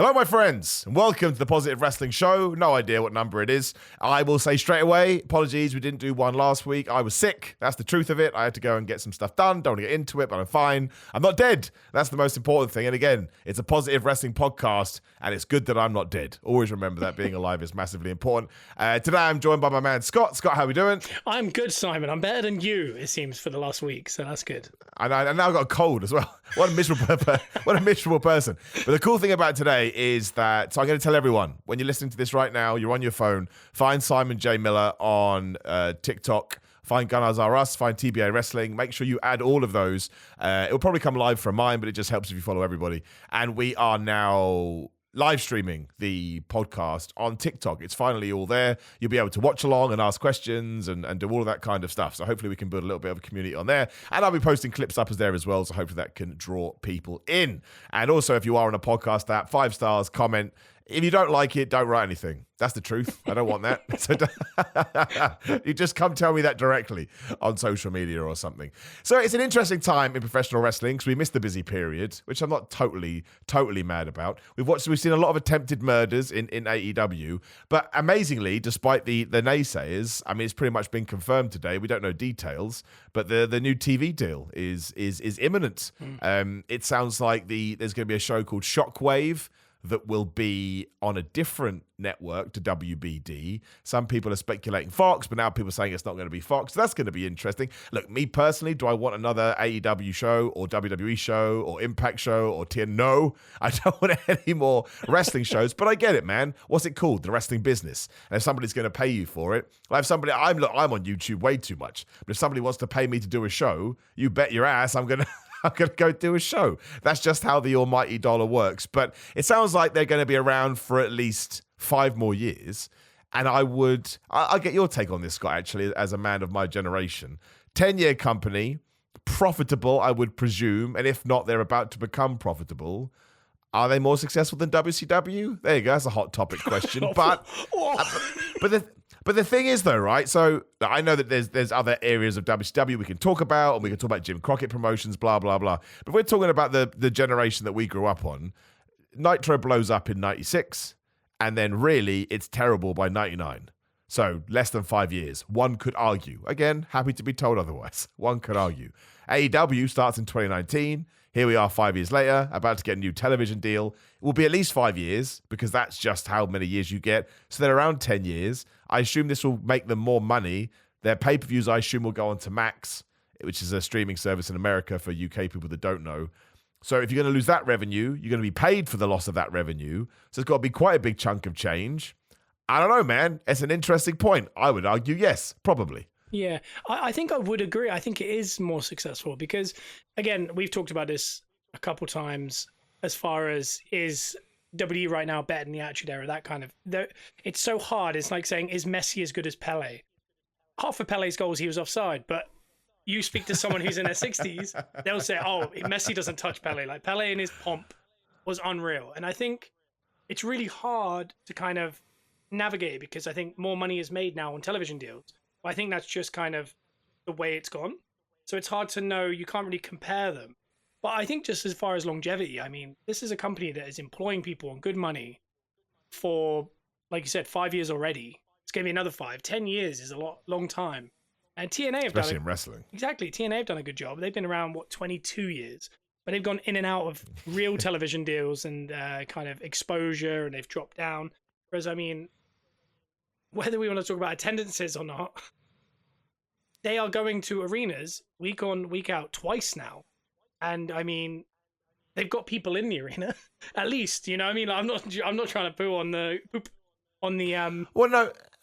Hello, my friends, and welcome to the Positive Wrestling Show. No idea what number it is. I will say straight away, apologies, we didn't do one last week. I was sick. That's the truth of it. I had to go and get some stuff done. Don't want to get into it, but I'm fine. I'm not dead. That's the most important thing. And again, it's a Positive Wrestling podcast, and it's good that I'm not dead. Always remember that being alive is massively important. Today, I'm joined by my man, Scott. Scott, how are we doing? I'm good, Simon. I'm better than you, it seems, for the last week, so that's good. And now I've got a cold as well. What a miserable person. But the cool thing about today is that, so I'm going to tell everyone, when you're listening to this right now, you're on your phone, find Simon J. Miller on TikTok, find Gunnars R Us, find TBA Wrestling. Make sure you add all of those. It'll probably come live from mine, but it just helps if you follow everybody. And we are now live streaming the podcast on TikTok. It's finally all there. You'll be able to watch along and ask questions and do all of that kind of stuff. So hopefully we can build a little bit of a community on there. And I'll be posting clips up as there as well. So hopefully that can draw people in. And also, if you are on a podcast app, 5 stars, comment. If you don't like it, don't write anything. That's the truth. I don't want that. So you just come tell me that directly on social media or something. So it's an interesting time in professional wrestling because we missed the busy period, which I'm not totally mad about. We've seen a lot of attempted murders in AEW, but amazingly, despite the naysayers, I mean, it's pretty much been confirmed today. We don't know details, but the new TV deal is imminent. It sounds like there's going to be a show called Shockwave that will be on a different network to WBD. Some people are speculating Fox, but now people are saying it's not going to be Fox. So that's going to be interesting. Look, me personally, do I want another AEW show or WWE show or Impact show or TN? No, I don't want any more wrestling shows, but I get it, man. What's it called? The wrestling business. And if somebody's going to pay you for it, I'm on YouTube way too much, but if somebody wants to pay me to do a show, you bet your ass I'm going to go do a show. That's just how the almighty dollar works. But it sounds like they're going to be around for at least 5 more years. And I'll get your take on this, Scott, actually, as a man of my generation. 10-year company, profitable, I would presume. And if not, they're about to become profitable. Are they more successful than WCW? There you go. That's a hot topic question. But the thing is, though, right? So I know that there's other areas of WCW we can talk about, and we can talk about Jim Crockett promotions, blah, blah, blah. But we're talking about the generation that we grew up on. Nitro blows up in 96, and then really it's terrible by 99. So less than 5 years. One could argue. Again, happy to be told otherwise. One could argue. AEW starts in 2019. Here we are 5 years later, about to get a new television deal. It will be at least 5 years because that's just how many years you get. So they're around 10 years. I assume this will make them more money. Their pay-per-views, I assume, will go on to Max, which is a streaming service in America for UK people that don't know. So if you're going to lose that revenue, you're going to be paid for the loss of that revenue. So it's got to be quite a big chunk of change. I don't know, man. It's an interesting point. I would argue yes, probably. Yeah, I think I would agree. I think it is more successful because, again, we've talked about this a couple times as far as is WWE right now better than the Attitude Era, that kind of... It's so hard. It's like saying, is Messi as good as Pele? Half of Pele's goals, he was offside, but you speak to someone who's in their 60s, they'll say, oh, Messi doesn't touch Pele. Like, Pele in his pomp was unreal. And I think it's really hard to kind of navigate it because I think more money is made now on television deals. I think that's just kind of the way it's gone. So it's hard to know. You can't really compare them. But I think just as far as longevity, I mean, this is a company that is employing people on good money for, like you said, 5 years already. It's going to be another 5. 10 years is a long time. And TNA have especially in wrestling. Exactly. TNA have done a good job. They've been around, 22 years. But they've gone in and out of real television deals and kind of exposure, and they've dropped down. Whereas, I mean, whether we want to talk about attendances or not, they are going to arenas week on, week out twice now. And I mean, they've got people in the arena, at least, you know what I mean? I'm not trying to poo on the Well,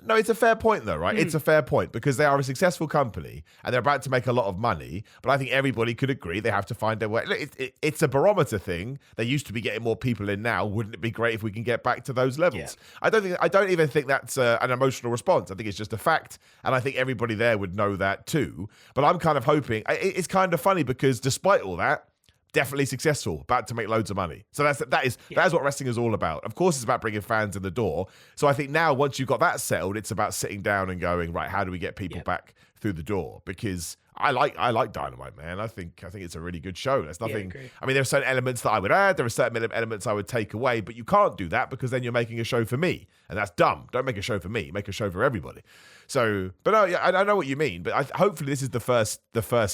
no, it's a fair point though, right? It's a fair point because they are a successful company and they're about to make a lot of money. But I think everybody could agree they have to find their way. It's a barometer thing. They used to be getting more people in now. Wouldn't it be great if we can get back to those levels? Yeah. I don't even think that's an emotional response. I think it's just a fact, and I think everybody there would know that too. But I'm kind of hoping. It's kind of funny because despite all that, definitely successful, about to make loads of money. So that is what wrestling is all about. Of course, it's about bringing fans in the door. So I think now, once you've got that settled, it's about sitting down and going, right, how do we get people back through the door, because I like Dynamite, man. I think it's a really good show. There's nothing. agree. I mean, there are certain elements that I would add. There are certain elements I would take away, but you can't do that because then you're making a show for me, and that's dumb. Don't make a show for me. Make a show for everybody. So, but no, yeah, I know what you mean. But hopefully, this is the first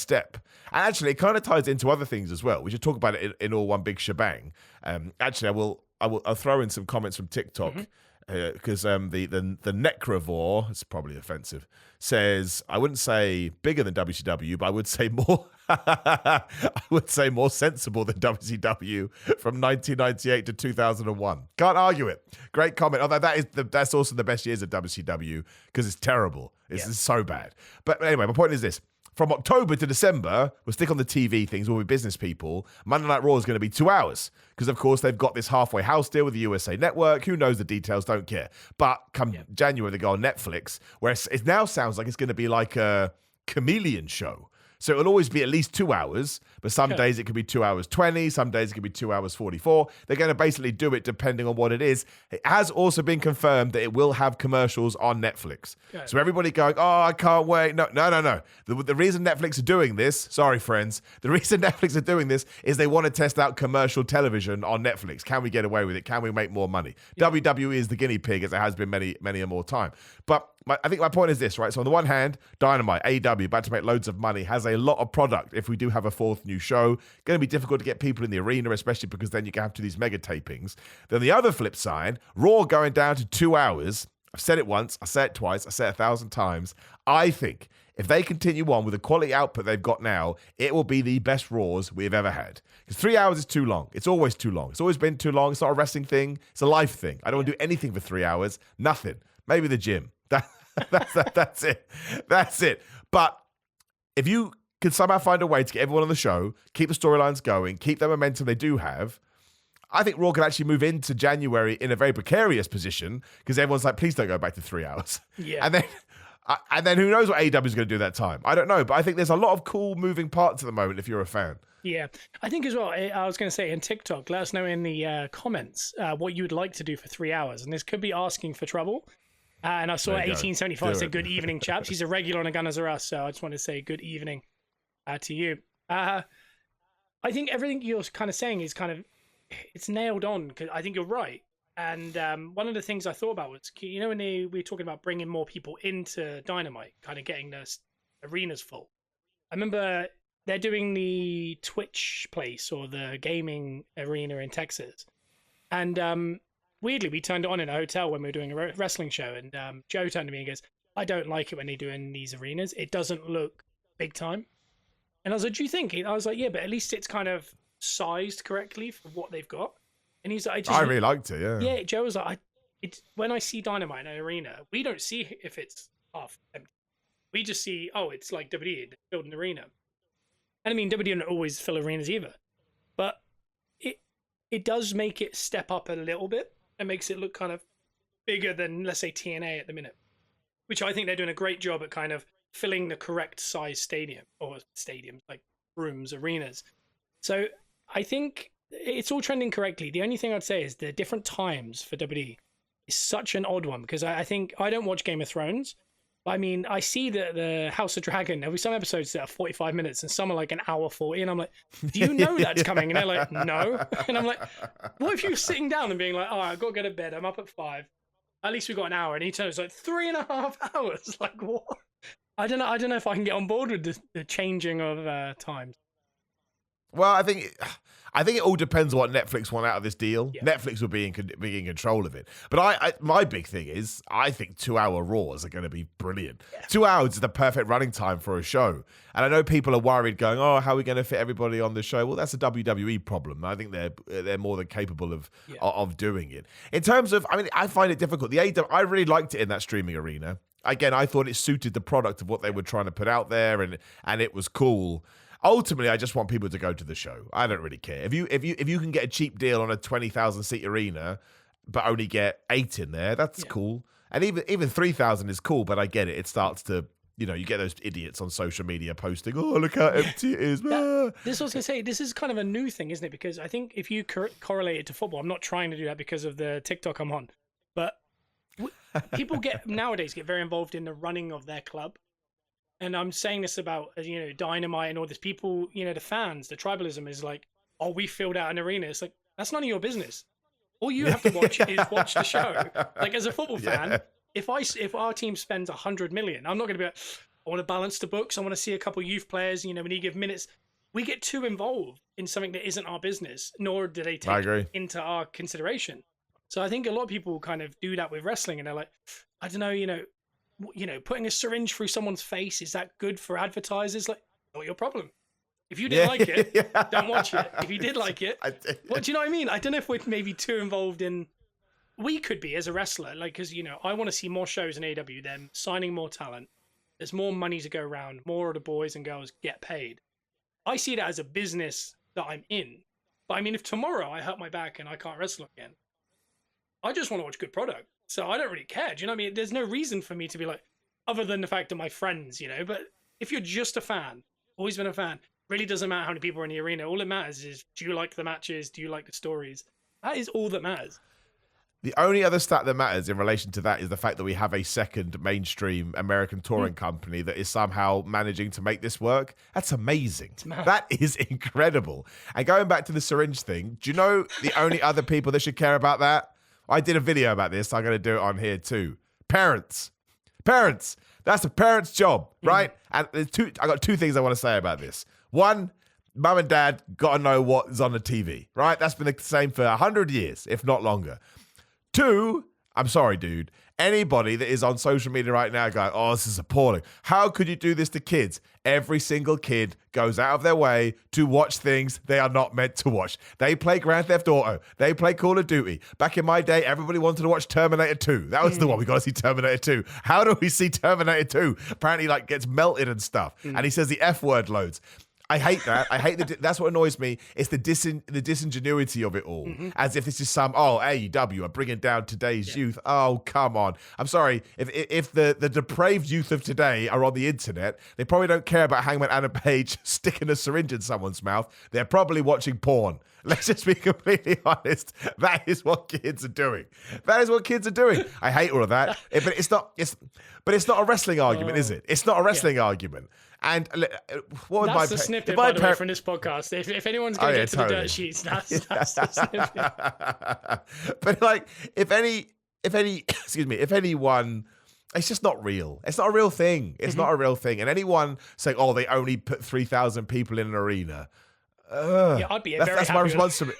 step. And actually, it kind of ties into other things as well. We should talk about it in all one big shebang. Actually, I'll throw in some comments from TikTok. Because the Necrovore, it's probably offensive, says, I wouldn't say bigger than WCW, but I would say more I would say more sensible than WCW from 1998 to 2001. Can't argue it. Great comment. Although that's also the best years of WCW, because it's terrible. It's so bad. But anyway, my point is this. From October to December, we'll stick on the TV things, we'll be business people. Monday Night Raw is going to be 2 hours. Because, of course, they've got this halfway house deal with the USA Network. Who knows the details? Don't care. But come January, they go on Netflix, where it now sounds like it's going to be like a chameleon show. So it'll always be at least 2 hours, but some days it could be 2 hours 20, some days it could be 2 hours 44. They're going to basically do it depending on what it is. It has also been confirmed that it will have commercials on Netflix. Okay. So everybody going, oh, I can't wait. No. The reason Netflix are doing this, sorry friends, the reason Netflix are doing this is they want to test out commercial television on Netflix. Can we get away with it? Can we make more money? Yeah. WWE is the guinea pig, as it has been many a more time. But I think my point is this, right? So on the one hand, Dynamite, AEW, about to make loads of money, has a lot of product. If we do have a fourth new show, going to be difficult to get people in the arena, especially because then you can have to do these mega tapings. Then the other flip side, Raw going down to 2 hours. I've said it once, I said it twice, I said it 1,000 times. I think if they continue on with the quality output they've got now, it will be the best Raws we've ever had. Because 3 hours is too long. It's always too long. It's always been too long. It's not a wrestling thing. It's a life thing. I don't want to do anything for 3 hours. Nothing. Maybe the gym. That's it. That's it. But if you can somehow find a way to get everyone on the show, keep the storylines going, keep the momentum they do have, I think Raw can actually move into January in a very precarious position, because everyone's like, please don't go back to 3 hours. Yeah. And then who knows what AEW is going to do that time? I don't know, but I think there's a lot of cool moving parts at the moment if you're a fan. Yeah, I think as well, I was going to say in TikTok, let us know in the comments what you would like to do for 3 hours. And this could be asking for trouble. And I saw 1875 say, good evening, chaps. He's a regular on a Gunners R Us, so I just want to say good evening to you. I think everything you're kind of saying is it's nailed on, because I think you're right. And one of the things I thought about was, when we were talking about bringing more people into Dynamite, kind of getting the arenas full. I remember they're doing the Twitch place, or the gaming arena in Texas. And weirdly, we turned it on in a hotel when we were doing a wrestling show, and Joe turned to me and goes, I don't like it when they do in these arenas. It doesn't look big time. And I was like, do you think? I was like, yeah, but at least it's kind of sized correctly for what they've got. And he's like, I really liked it, yeah. Yeah, Joe was like, when I see Dynamite in an arena, we don't see if it's half empty. We just see, it's like WWE, build an arena. And I mean, WWE don't always fill arenas either. But it does make it step up a little bit. It makes it look kind of bigger than, let's say, TNA at the minute, which I think they're doing a great job at kind of filling the correct size stadiums, like rooms, arenas. So I think it's all trending correctly. The only thing I'd say is the different times for WWE is such an odd one, because I think I don't watch Game of Thrones. I mean, I see that the House of Dragon, there'll be some episodes that are 45 minutes and some are like an hour 40. And I'm like, do you know that's coming? And they're like, no. And I'm like, what if you're sitting down and being like, oh, I've got to go to bed. I'm up at 5. At least we've got an hour. And he turns like 3.5 hours. Like, what? I don't know if I can get on board with the changing of times. Well, I think it all depends on what Netflix want out of this deal. Yeah. Netflix will be in control of it. But my big thing is, I think 2 hour Raws are going to be brilliant. Yeah. 2 hours is the perfect running time for a show. And I know people are worried going, oh, how are we going to fit everybody on the show? Well, that's a WWE problem. I think they're more than capable of doing it. In terms of, I find it difficult. The AEW, I really liked it in that streaming arena. Again, I thought it suited the product of what they were trying to put out there, and it was cool. Ultimately, I just want people to go to the show. I don't really care. If you can get a cheap deal on a 20,000 seat arena, but only get 8 in there, that's cool. And even 3,000 is cool. But I get it. It starts to, you get those idiots on social media posting, oh, look how empty it is. This was going to say, this is kind of a new thing, isn't it? Because I think if you correlate it to football, I'm not trying to do that because of the TikTok I'm on, but people nowadays get very involved in the running of their club. And I'm saying this about, Dynamite and all this. People, the fans, the tribalism is like, oh, we filled out an arena. It's like, that's none of your business. All you have to watch is watch the show. Like, as a football fan, if our team spends 100 million, I'm not going to be like, I want to balance the books. I want to see a couple youth players, when you give minutes. We get too involved in something that isn't our business, nor do they take it into our consideration. So I think a lot of people kind of do that with wrestling, and they're like, I don't know, putting a syringe through someone's face, is that good for advertisers? Like, not your problem. If you didn't like it, don't watch it. If you did like it, what do you know what I mean? I don't know if we're maybe too involved in. We could be as a wrestler, like, because I want to see more shows in AEW, them signing more talent. There's more money to go around. More of the boys and girls get paid. I see that as a business that I'm in. But I mean, if tomorrow I hurt my back and I can't wrestle again, I just want to watch good product. So I don't really care. Do you know what I mean? There's no reason for me to be like, other than the fact that my friends, But if you're just a fan, always been a fan, really doesn't matter how many people are in the arena. All that matters is, do you like the matches? Do you like the stories? That is all that matters. The only other stat that matters in relation to that is the fact that we have a second mainstream American touring company that is somehow managing to make this work. That's amazing. That is incredible. And going back to the syringe thing, do you know the only other people that should care about that? I did a video about this. So I'm going to do it on here too. Parents. That's a parent's job, right? And I got two things I want to say about this. One, mum and dad got to know what's on the TV, right? That's been the same for 100 years, if not longer. Two, I'm sorry, dude. Anybody that is on social media right now going, oh, this is appalling. How could you do this to kids? Every single kid goes out of their way to watch things they are not meant to watch. They play Grand Theft Auto. They play Call of Duty. Back in my day, everybody wanted to watch Terminator 2. That was the one. We got to see Terminator 2. How do we see Terminator 2? Apparently, gets melted and stuff. And he says the F word loads. I hate that. That's what annoys me. It's the disingenuity of it all. As if this is some, AEW are bringing down today's youth. Oh, come on. I'm sorry. If the depraved youth of today are on the internet, they probably don't care about Hangman Adam Page sticking a syringe in someone's mouth. They're probably watching porn. Let's just be completely honest. That is what kids are doing. I hate all of that. But it's not a wrestling argument, is it? It's not a wrestling argument. And what that's the snippet, by the way, from this podcast. If anyone's going to get to the dirt sheets, that's the snippet. But if anyone, it's just not real. It's not a real thing. It's not a real thing. And anyone saying, oh, they only put 3,000 people in an arena. I'd be that's my response to it.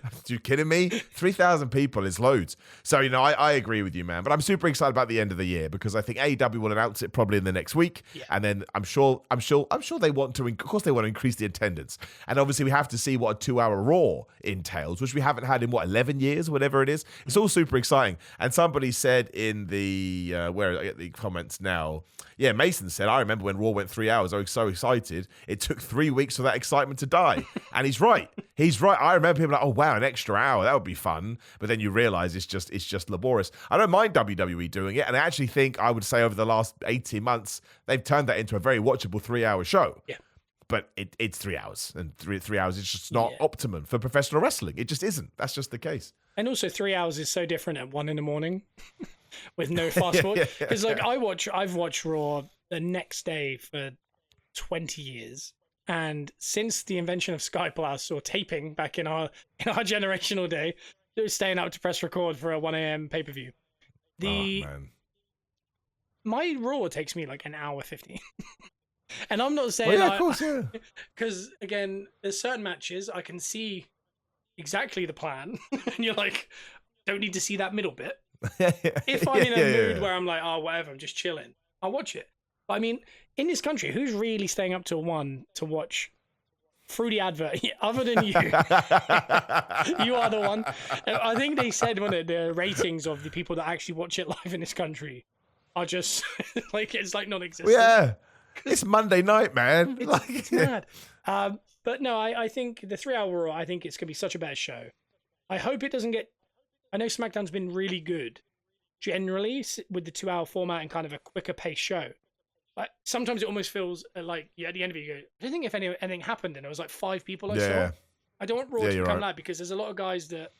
Are you kidding me? 3,000 people is loads. So, I agree with you, man. But I'm super excited about the end of the year because I think AEW will announce it probably in the next week. Yeah. And then I'm sure they want to, of course they want to increase the attendance. And obviously we have to see what a 2-hour Raw entails, which we haven't had in 11 years, whatever it is. It's all super exciting. And somebody said in the, where I get the comments now, Mason said, I remember when Raw went 3 hours, I was so excited. It took 3 weeks for that excitement to die. And he's right. I remember people like, oh, wow, an extra hour. That would be fun. But then you realize it's just laborious. I don't mind WWE doing it. And I actually think, I would say over the last 18 months, they've turned that into a very watchable 3-hour show. Yeah. But it's 3 hours. And three hours is just not optimum for professional wrestling. It just isn't. That's just the case. And also 3 hours is so different at 1 a.m. with no fast forward. Because I've watched Raw the next day for 20 years. And since the invention of Sky Plus or taping back in our generational day, it was staying up to press record for a 1 a.m. pay-per-view. My Raw takes me an hour 50. And I'm not saying because again, there's certain matches I can see exactly the plan, and you're like, don't need to see that middle bit. If I'm in a mood where I'm like, oh, whatever, I'm just chilling, I'll watch it. But I mean, in this country, who's really staying up till 1 to watch through the advert other than you? You are the one. I think they said the ratings of the people that actually watch it live in this country are just it's non-existent. Yeah, it's Monday night, man. It's mad. But no, I think the 3-hour Raw, I think it's going to be such a better show. I hope it doesn't get... I know SmackDown's been really good, generally, with the 2-hour format and kind of a quicker pace show. But sometimes it almost feels like, at the end of it, you go, I don't think if anything happened and it was 5 people I saw. I don't want Raw to become that because there's a lot of guys that...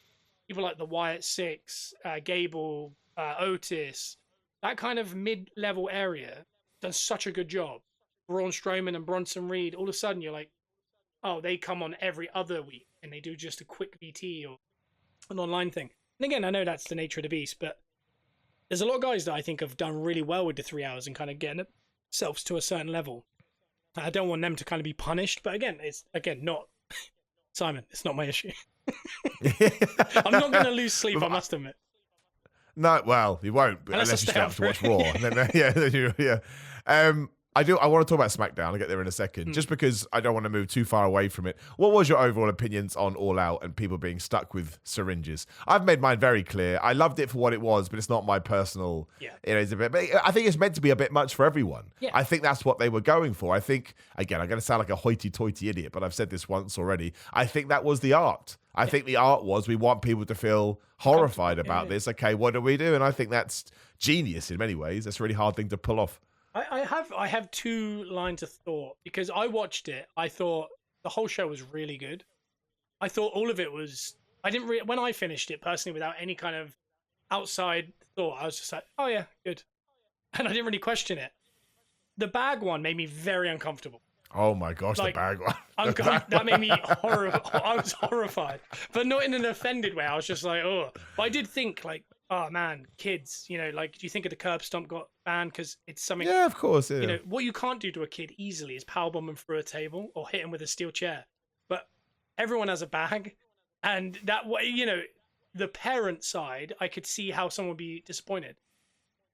People like the Wyatt 6, Gable, Otis, that kind of mid-level area does such a good job. Braun Strowman and Bronson Reed, all of a sudden you're like, oh, they come on every other week and they do just a quick VT or an online thing. And again, I know that's the nature of the beast, but there's a lot of guys that I think have done really well with the 3 hours and kind of getting themselves to a certain level. I don't want them to kind of be punished, but again, it's not Simon. It's not my issue. I'm not going to lose sleep. I must admit. No, well, you won't unless you stay up to watch Raw. And then, yeah. I want to talk about SmackDown. I'll get there in a second, just because I don't want to move too far away from it. What was your overall opinions on All Out and people being stuck with syringes? I've made mine very clear. I loved it for what it was, but it's not my personal. Yeah. It's a bit. But I think it's meant to be a bit much for everyone. Yeah. I think that's what they were going for. I think, again, I'm going to sound like a hoity-toity idiot, but I've said this once already. I think that was the art. I think the art was we want people to feel horrified about this. Okay, what do we do? And I think that's genius in many ways. That's a really hard thing to pull off. I have two lines of thought, because I watched it. I thought the whole show was really good. I thought all of it was. When I finished it personally, without any kind of outside thought, I was just like, oh yeah, good, and I didn't really question it. The bag one made me very uncomfortable. Oh my gosh, the bag one. That made me horrible. I was horrified, but not in an offended way. I was just like, oh. But I did think, like, oh man, kids, like, do you think of the curb stomp got banned because it's something? Yeah, of course. Yeah. What you can't do to a kid easily is powerbomb him through a table or hit him with a steel chair. But everyone has a bag, and that way, the parent side, I could see how someone would be disappointed.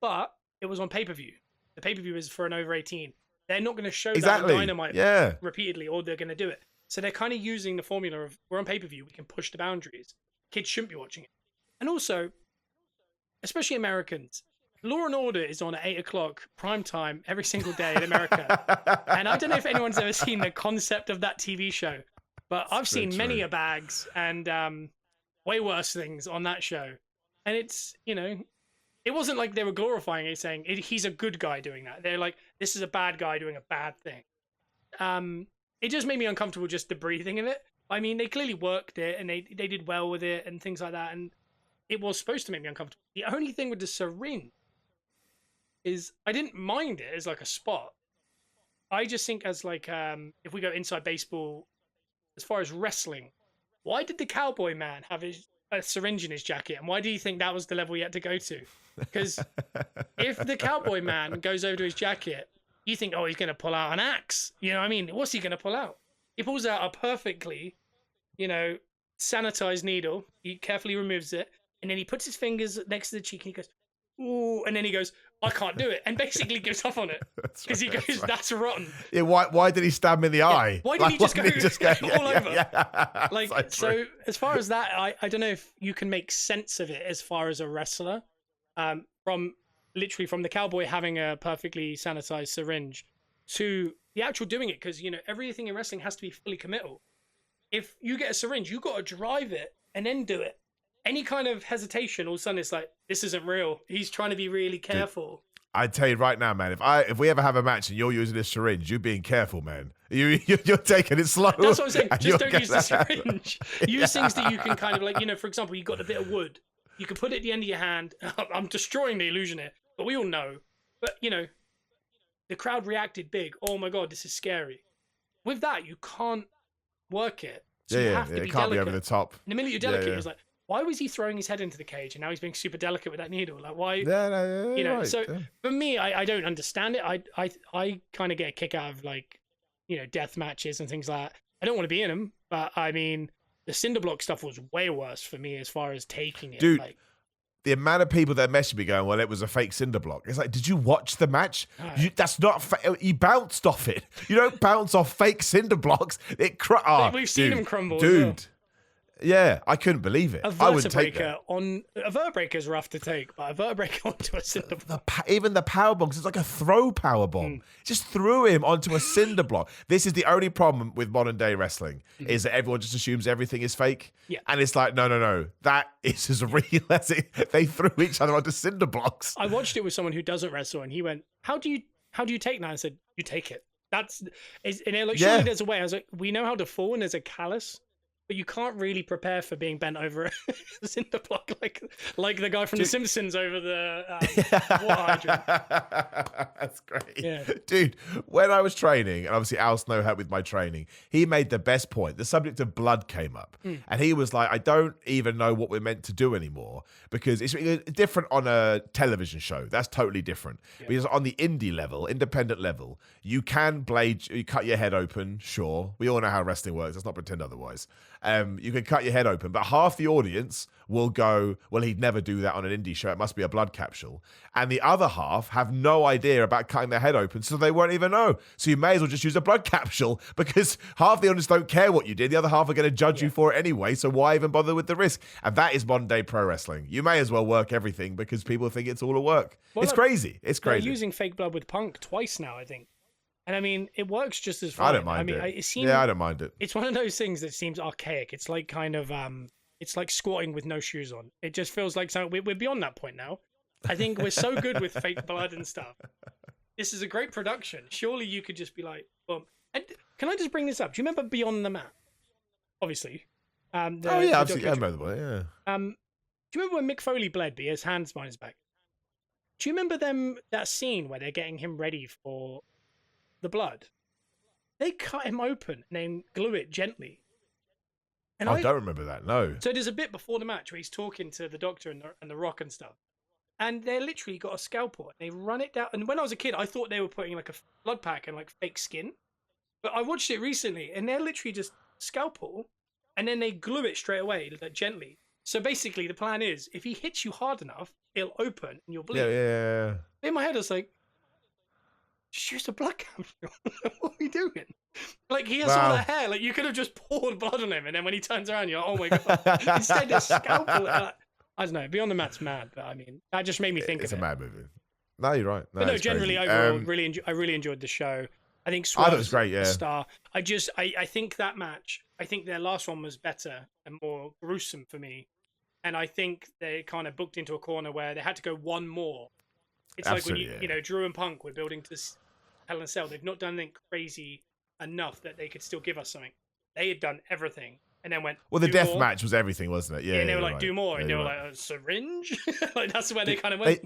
But it was on pay-per-view. The pay-per-view is for an over 18. They're not going to show that on Dynamite repeatedly, or they're going to do it. So they're kind of using the formula of, we're on pay-per-view, we can push the boundaries. Kids shouldn't be watching it. And also, especially Americans, Law and Order is on at 8 o'clock prime time every single day in America. And I don't know if anyone's ever seen the concept of that TV show, but I've seen many a bags and way worse things on that show. And it's, it wasn't like they were glorifying it, saying he's a good guy doing that. They're like, this is a bad guy doing a bad thing. It just made me uncomfortable, just the breathing of it. I mean, they clearly worked it and they did well with it and things like that. And it was supposed to make me uncomfortable. The only thing with the syringe is I didn't mind it as like a spot. I just think as like, if we go inside baseball, as far as wrestling, why did the cowboy man have a syringe in his jacket? And why do you think that was the level he had to go to? Because if the cowboy man goes over to his jacket, you think, oh, he's going to pull out an axe. You know what I mean? What's he going to pull out? He pulls out a perfectly, sanitized needle. He carefully removes it. And then he puts his fingers next to the cheek and he goes, ooh. And then he goes, I can't do it. And basically gives up on it. Because he goes, that's rotten. Yeah, why did he stab him in the eye? Why did he just go all over? Yeah. So as far as that, I don't know if you can make sense of it as far as a wrestler. From the cowboy having a perfectly sanitized syringe to the actual doing it. Because, everything in wrestling has to be fully committal. If you get a syringe, you got to drive it and then do it. Any kind of hesitation, all of a sudden it's like, this isn't real. He's trying to be really careful. Dude, I tell you right now, man, if we ever have a match and you're using a syringe, you're being careful, man. You're taking it slow. That's what I'm saying. Just don't use the syringe. Use things that you can kind of like, for example, you've got a bit of wood. You can put it at the end of your hand. I'm destroying the illusion here, but we all know. But, the crowd reacted big. Oh my God, this is scary. With that, you can't work it. So you have to be it can't delicate. be over the top. And the minute you're delicate, it's like, why was he throwing his head into the cage and now he's being super delicate with that needle? Like, why? Right, so for me, I don't understand it. I kind of get a kick out of like, death matches and things like that. I don't want to be in them, but I mean, the cinder block stuff was way worse for me as far as taking it. Dude, the amount of people that messaged me going, well, it was a fake cinder block. It's like, did you watch the match? That's not you bounced off it. You don't bounce off fake cinder blocks. We've seen them crumble. Dude. Yeah, I couldn't believe it. I wouldn't take that. A vertebraker is rough to take, but a vertebraker onto a cinder block. Even the power bomb, it's like a throw power bomb. Just threw him onto a cinder block. This is the only problem with modern day wrestling, is that everyone just assumes everything is fake. Yeah. And it's like, no. That is as real as it. They threw each other onto cinder blocks. I watched it with someone who doesn't wrestle, and he went, How do you take that? I said, you take it. And they're like, surely there's a way. I was like, we know how to fall, and there's a callus. but you can't really prepare for being bent over a cinder block like the guy from The Simpsons over the water hydrant. That's great. Yeah. Dude, when I was training, and obviously Al Snow helped with my training, he made the best point. The subject of blood came up. And he was like, I don't even know what we're meant to do anymore because it's different on a television show. That's totally different. Yeah. Because on the indie level, independent level, you can you cut your head open, sure. We all know how wrestling works. Let's not pretend otherwise. You can cut your head open, but half the audience will go, well, he'd never do that on an indie show. It must be a blood capsule. And the other half have no idea about cutting their head open, so they won't even know. So you may as well just use a blood capsule because half the audience don't care what you did. The other half are going to judge you for it anyway, so why even bother with the risk? And that is modern day pro wrestling. You may as well work everything because people think it's all a work. Well, it's crazy. It's crazy. They're using fake blood with Punk twice now, I think. And I mean, it works just as fine. I don't mind it. I don't mind it. It's one of those things that seems archaic. It's like kind of, it's like squatting with no shoes on. It just feels like we're beyond that point now. I think we're so good with fake blood and stuff. This is a great production. Surely you could just be like, boom. And can I just bring this up? Do you remember Beyond the Mat? Obviously. Absolutely. I remember that, yeah. Do you remember when Mick Foley bled, but his hands behind his back? Do you remember that scene where they're getting him ready for the blood? They cut him open and then glue it gently. And I don't remember that, no. So there's a bit before the match where he's talking to the Doctor and the Rock and stuff. And they literally got a scalpel and they run it down. And when I was a kid, I thought they were putting like a blood pack and like fake skin. But I watched it recently and they're literally just scalpel and then they glue it straight away, like gently. So basically the plan is if he hits you hard enough, it'll open and you'll bleed. Yeah. In my head, I was like, just use a blood capsule. What are we doing? Like, he has all that hair. Like, you could have just poured blood on him, and then when he turns around, you're like, oh my god. Instead, there's scalpel. I don't know. Beyond the Mat's mad, but I mean, that just made me think of it. It's a mad movie. No, you're right. No, generally, overall, I really enjoyed the show. I think Swerve was great, yeah. Star. I think that match, I think their last one was better and more gruesome for me. And I think they kind of booked into a corner where they had to go one more. It's absolutely, like when you know, Drew and Punk were building to Hell in a Cell. They've not done anything crazy enough that they could still give us something. They had done everything and then went. Well, the death match was everything, wasn't it? Yeah. And they were like, do more. And they were like, a syringe? Like, that's where they kind of went.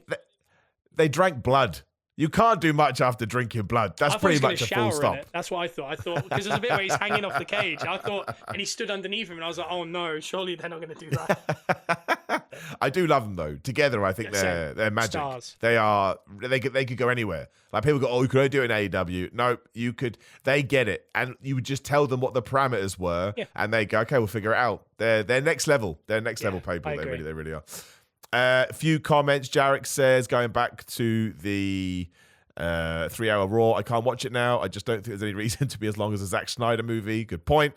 They drank blood. You can't do much after drinking blood. That's pretty much a full stop. That's what I thought. Because there's a bit where he's hanging off the cage. I thought, and he stood underneath him, and I was like, oh no, surely they're not going to do that. I do love them though. Together, I think they're magic. Stars. They could go anywhere. Like people go, oh, you could only do it in AEW. No, you could. They get it, and you would just tell them what the parameters were, and they go, okay, we'll figure it out. They're next level. They're next level people. They really are. A few comments. Jarek says, going back to the 3-hour Raw, I can't watch it now. I just don't think there's any reason to be as long as a Zack Snyder movie. Good point.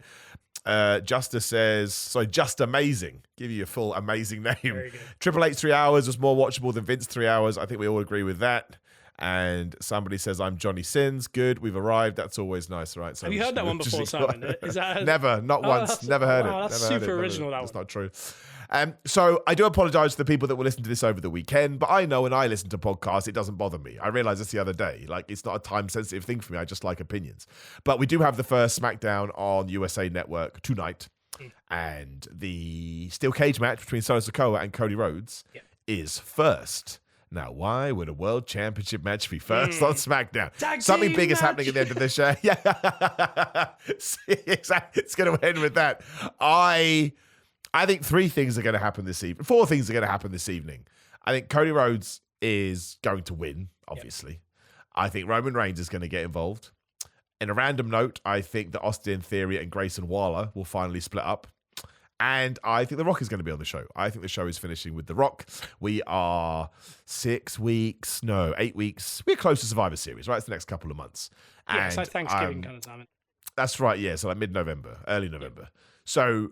Justice says, just amazing. Give you a full amazing name. Triple H 3 hours was more watchable than Vince 3 hours. I think we all agree with that. And somebody says, I'm Johnny Sins. Good, we've arrived. That's always nice, right? So have you heard that one before, Simon? Is that never, not once. Never heard it. That's super original, that one. That's not true. So I do apologize to the people that will listen to this over the weekend, but I know when I listen to podcasts, it doesn't bother me. I realized this the other day. Like, it's not a time-sensitive thing for me. I just like opinions. But we do have the first SmackDown on USA Network tonight. And the steel cage match between Solo Sikoa and Cody Rhodes is first. Now, why would a world championship match be first on SmackDown? Something big is happening at the end of this show. Yeah, exactly. It's going to end with that. I think 3 things are going to happen this evening. 4 things are going to happen this evening. I think Cody Rhodes is going to win, obviously. Yep. I think Roman Reigns is going to get involved. In a random note, I think that Austin Theory and Grayson Waller will finally split up. And I think The Rock is going to be on the show. I think the show is finishing with The Rock. We are 8 weeks. We're close to Survivor Series, right? It's the next couple of months. Yeah, it's like Thanksgiving kind of time. That's right, yeah. So like mid-November, early November. So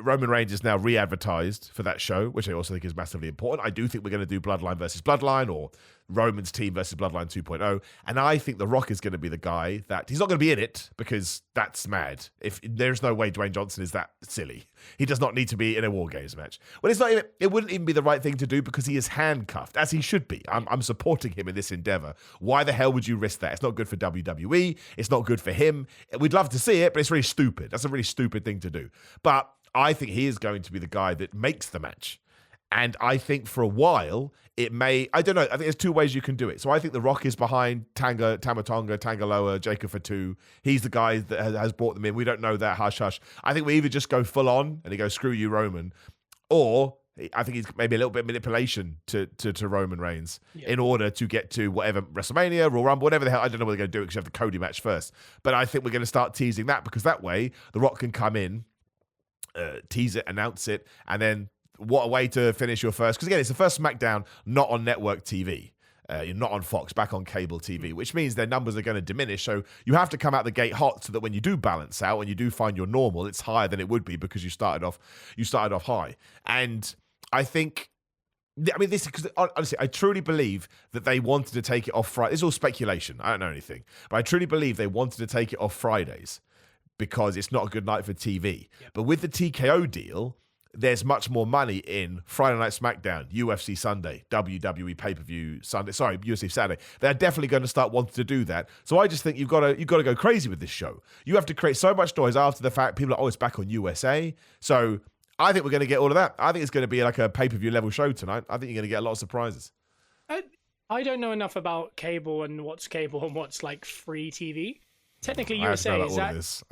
Roman Reigns is now re-advertised for that show, which I also think is massively important. I do think we're going to do Bloodline versus Bloodline, or Roman's team versus Bloodline 2.0. And I think The Rock is going to be the guy that he's not going to be in it because that's mad. If there's no way Dwayne Johnson is that silly, he does not need to be in a War Games match. Well, it's not even, it wouldn't even be the right thing to do because he is handcuffed, as he should be. I'm supporting him in this endeavor. Why the hell would you risk that? It's not good for WWE. It's not good for him. We'd love to see it, but it's really stupid. That's a really stupid thing to do. But I think he is going to be the guy that makes the match. And I think for a while, it may, I don't know, I think there's two ways you can do it. So I think The Rock is behind Tama Tonga, Tangaloa, Jacob Fatu. He's the guy that has brought them in. We don't know that, hush, hush. I think we either just go full on and he goes, screw you, Roman, or I think he's maybe a little bit of manipulation to Roman Reigns in order to get to whatever, WrestleMania, Royal Rumble, whatever the hell. I don't know what they're going to do because you have the Cody match first. But I think we're going to start teasing that because that way The Rock can come in, tease it, announce it, and then what a way to finish your first, because again, it's the first SmackDown not on network TV. You're not on Fox, back on cable TV, which means their numbers are going to diminish. So you have to come out the gate hot so that when you do balance out, when you do find your normal, it's higher than it would be because you started off high. And I think, I mean, this, because honestly, I truly believe that they wanted to take it off Friday. It's all speculation. I don't know anything, but I truly believe they wanted to take it off Fridays because it's not a good night for TV. Yep. But with the TKO deal, there's much more money in Friday Night SmackDown, UFC Sunday, WWE pay-per-view Sunday, UFC Saturday. They're definitely going to start wanting to do that. So I just think you've got to go crazy with this show. You have to create so much noise after the fact. People are always back on USA. So I think we're going to get all of that. I think it's going to be like a pay-per-view level show tonight. I think you're going to get a lot of surprises. I don't know enough about cable and what's like free TV. Technically, USA,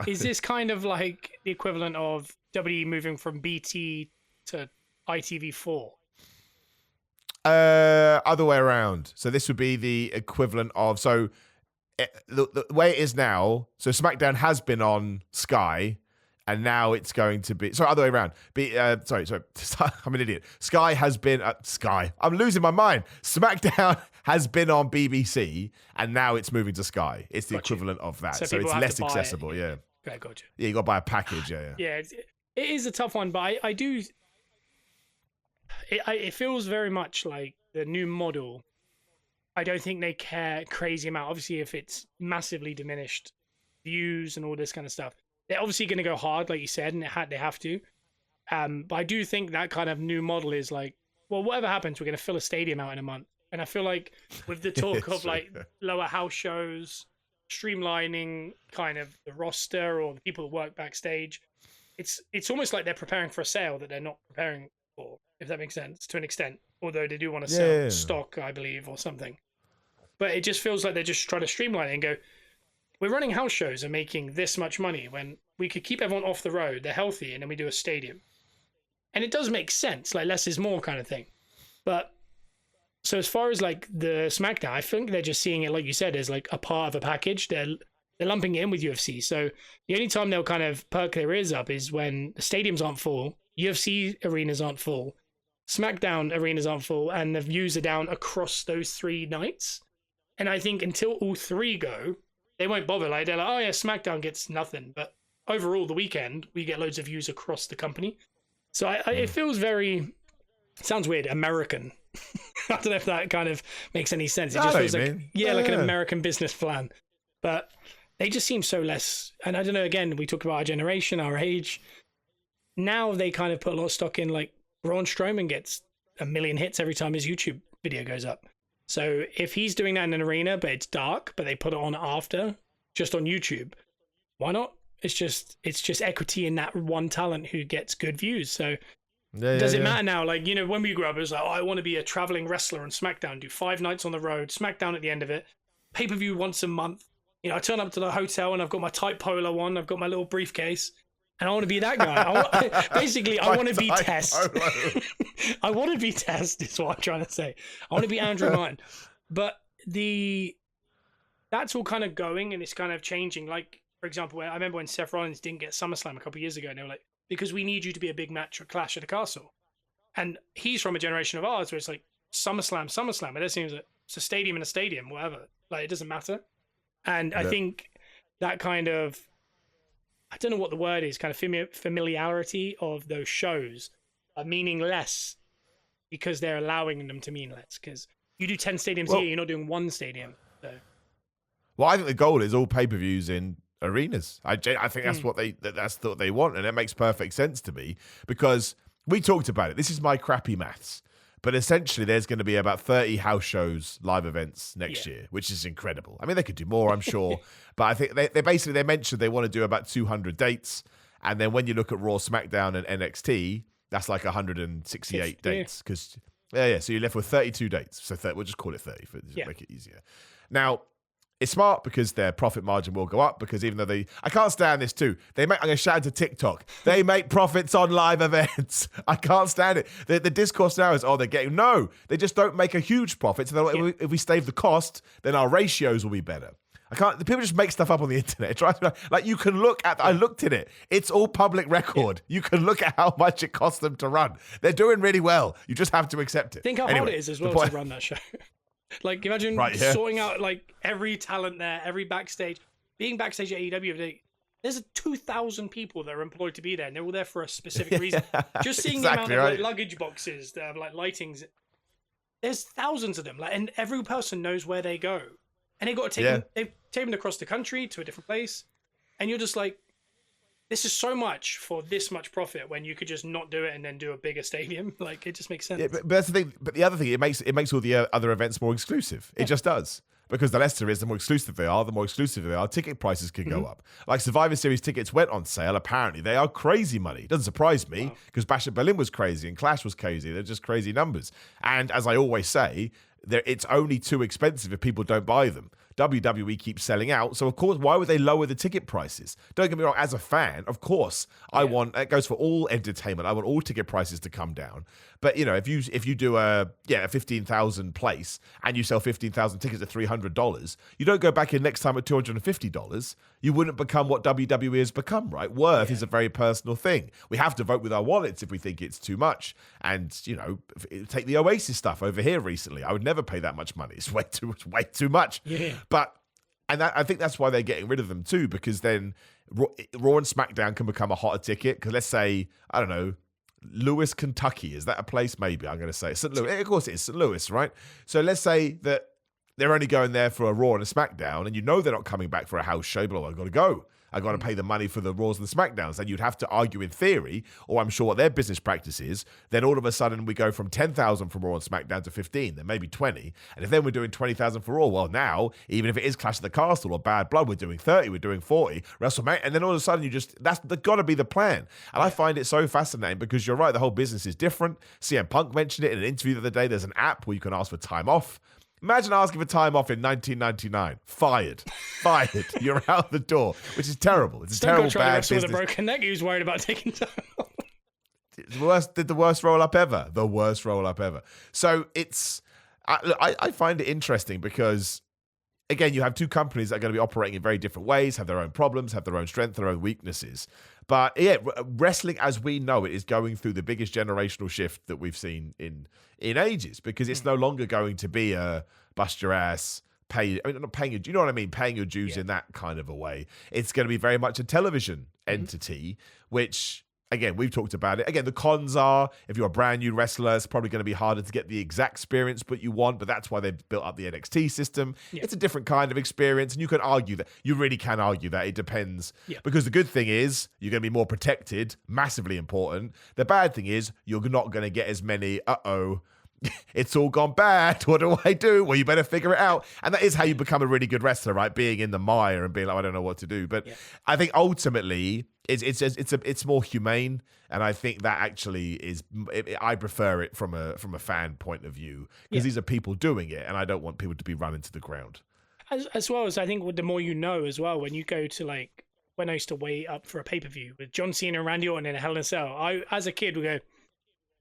is this kind of like the equivalent of WWE moving from BT to ITV4? Other way around. So this would be the equivalent of, so the way it is now, so SmackDown has been on Sky, and now it's going to be, sorry, other way around. Sorry, I'm an idiot. Sky has been, I'm losing my mind. SmackDown has been on BBC, and now it's moving to Sky. It's the equivalent of that. So it's less accessible, yeah. Okay, gotcha. Yeah, you got to buy a package, yeah. Yeah, it is a tough one, but I do, it feels very much like the new model. I don't think they care crazy amount. Obviously, if it's massively diminished views and all this kind of stuff, they're obviously going to go hard, like you said, and they have to. But I do think that kind of new model is like, well, whatever happens, we're going to fill a stadium out in a month. And I feel like with the talk of like lower house shows, streamlining kind of the roster or the people that work backstage, it's almost like they're preparing for a sale that they're not preparing for, if that makes sense, to an extent. Although they do want to sell stock, I believe, or something. But it just feels like they're just trying to streamline it and go, we're running house shows and making this much money when we could keep everyone off the road, they're healthy, and then we do a stadium. And it does make sense, like less is more kind of thing. But so as far as like the SmackDown, I think they're just seeing it, like you said, as like a part of a package. They're lumping it in with UFC. So the only time they'll kind of perk their ears up is when the stadiums aren't full, UFC arenas aren't full, SmackDown arenas aren't full, and the views are down across those 3 nights. And I think until all 3 go, they won't bother. Like they're like, oh yeah, SmackDown gets nothing, but overall the weekend we get loads of views across the company. So it feels very, sounds weird, American. I don't know if that kind of makes any sense. It just feels like like an American business plan. But they just seem so less. And I don't know. Again, we talk about our generation, our age. Now they kind of put a lot of stock in. Like Braun Strowman gets 1 million hits every time his YouTube video goes up. So if he's doing that in an arena, but it's dark, but they put it on after, just on YouTube, why not? It's just equity in that one talent who gets good views. So does it matter now? Like, you know, when we grew up, it was like, oh, I want to be a traveling wrestler on SmackDown, do 5 nights on the road, SmackDown at the end of it, pay-per-view once a month. You know, I turn up to the hotel and I've got my tight polo on, I've got my little briefcase, and I want to be that guy. I want to be Test. I want to be Test is what I'm trying to say. I want to be Andrew Martin. But that's all kind of going and it's kind of changing. Like, for example, I remember when Seth Rollins didn't get SummerSlam a couple of years ago, and they were like, because we need you to be a big match at Clash at the Castle. And he's from a generation of ours where it's like SummerSlam. It seems like it's a stadium in a stadium, whatever. Like, it doesn't matter. And I think that kind of I don't know what the word is, kind of familiarity of those shows are meaning less because they're allowing them to mean less. Because you do 10 stadiums here, you're not doing one stadium. So. Well, I think the goal is all pay-per-views in arenas. I think that's what they want, and it makes perfect sense to me because we talked about it. This is my crappy maths, but essentially there's going to be about 30 house shows, live events next year, which is incredible. I mean, they could do more, I'm sure, but I think they mentioned they want to do about 200 dates, and then when you look at Raw, SmackDown, and NXT, that's like 168 dates because so you're left with 32 dates. So we'll just call it 30 to make it easier. Now, it's smart because their profit margin will go up because even though I can't stand this too. I'm going to shout to TikTok. They make profits on live events. I can't stand it. The discourse now is, they're getting, no, they just don't make a huge profit. So if we save the cost, then our ratios will be better. The people just make stuff up on the internet. Like you can look at, I looked at it. It's all public record. You can look at how much it costs them to run. They're doing really well. You just have to accept it. Think how hard it is as well to run that show. Like, imagine sorting out like every talent there, every backstage. Being backstage at AEW, there's 2,000 people that are employed to be there, and they're all there for a specific reason. Just seeing the amount of like, luggage boxes that have like lightings, there's thousands of them. Like, and every person knows where they go, and they got to take them. They've taken them across the country to a different place, and you're just like, this is so much for this much profit when you could just not do it and then do a bigger stadium. Like, it just makes sense. Yeah, but that's the thing. But the other thing, it makes all the other events more exclusive. It just does. Because the less there is, the more exclusive they are, ticket prices can go up. Like Survivor Series tickets went on sale, apparently. They are crazy money. It doesn't surprise me because Bash at Berlin was crazy and Clash was crazy. They're just crazy numbers. And as I always say, it's only too expensive if people don't buy them. WWE keeps selling out, so of course, why would they lower the ticket prices? Don't get me wrong, as a fan, of course, it goes for all entertainment. I want all ticket prices to come down. But if you do a 15,000 place and you sell 15,000 tickets at $300, you don't go back in next time at $250. You wouldn't become what WWE has become, right? Worth is a very personal thing. We have to vote with our wallets if we think it's too much. And take the Oasis stuff over here recently. I would never pay that much money. It's way too much. Yeah. I think that's why they're getting rid of them too, because then Raw and SmackDown can become a hotter ticket. Because let's say, I don't know, Louis, Kentucky. Is that a place? Maybe I'm going to say St. Louis. Of course it is St. Louis, right? So let's say that they're only going there for a Raw and a SmackDown, and they're not coming back for a house show, but I've got to go. I've got to pay the money for the Raws and the SmackDowns. And you'd have to argue in theory, or I'm sure what their business practice is, then all of a sudden we go from 10,000 from Raw and SmackDown to 15, then maybe 20. And if then we're doing 20,000 for Raw, well now, even if it is Clash of the Castle or Bad Blood, we're doing 30, we're doing 40, WrestleMania, and then all of a sudden that's got to be the plan. And I find it so fascinating because you're right, the whole business is different. CM Punk mentioned it in an interview the other day. There's an app where you can ask for time off. Imagine asking for time off in 1999. Fired. You're out the door, which is terrible. It's a terrible, bad business. With a broken neck, he was worried about taking time off. The worst roll-up ever. The worst roll-up ever. So I find it interesting because, again, you have two companies that are going to be operating in very different ways, have their own problems, have their own strengths, their own weaknesses. But wrestling as we know it is going through the biggest generational shift that we've seen in ages, because it's no longer going to be a bust your ass, not paying your, you know what I mean? Paying your dues in that kind of a way. It's going to be very much a television entity, which, again, we've talked about it. Again, the cons are, if you're a brand new wrestler, it's probably going to be harder to get the exact experience but you want, but that's why they've built up the NXT system. Yeah. It's a different kind of experience, and you can argue that. You really can argue that. It depends. Yeah. Because the good thing is, you're going to be more protected, massively important. The bad thing is, you're not going to get as many, it's all gone bad. What do I do? Well, you better figure it out. And that is how you become a really good wrestler, right? Being in the mire and being like, I don't know what to do. But I think ultimately, it's more humane, and I think that actually is. I prefer it from a fan point of view, because these are people doing it, and I don't want people to be run into the ground. As well as I think the more you know as well, when you go to like when I used to wait up for a pay-per-view with John Cena and Randy Orton in a Hell in a Cell, I as a kid would go,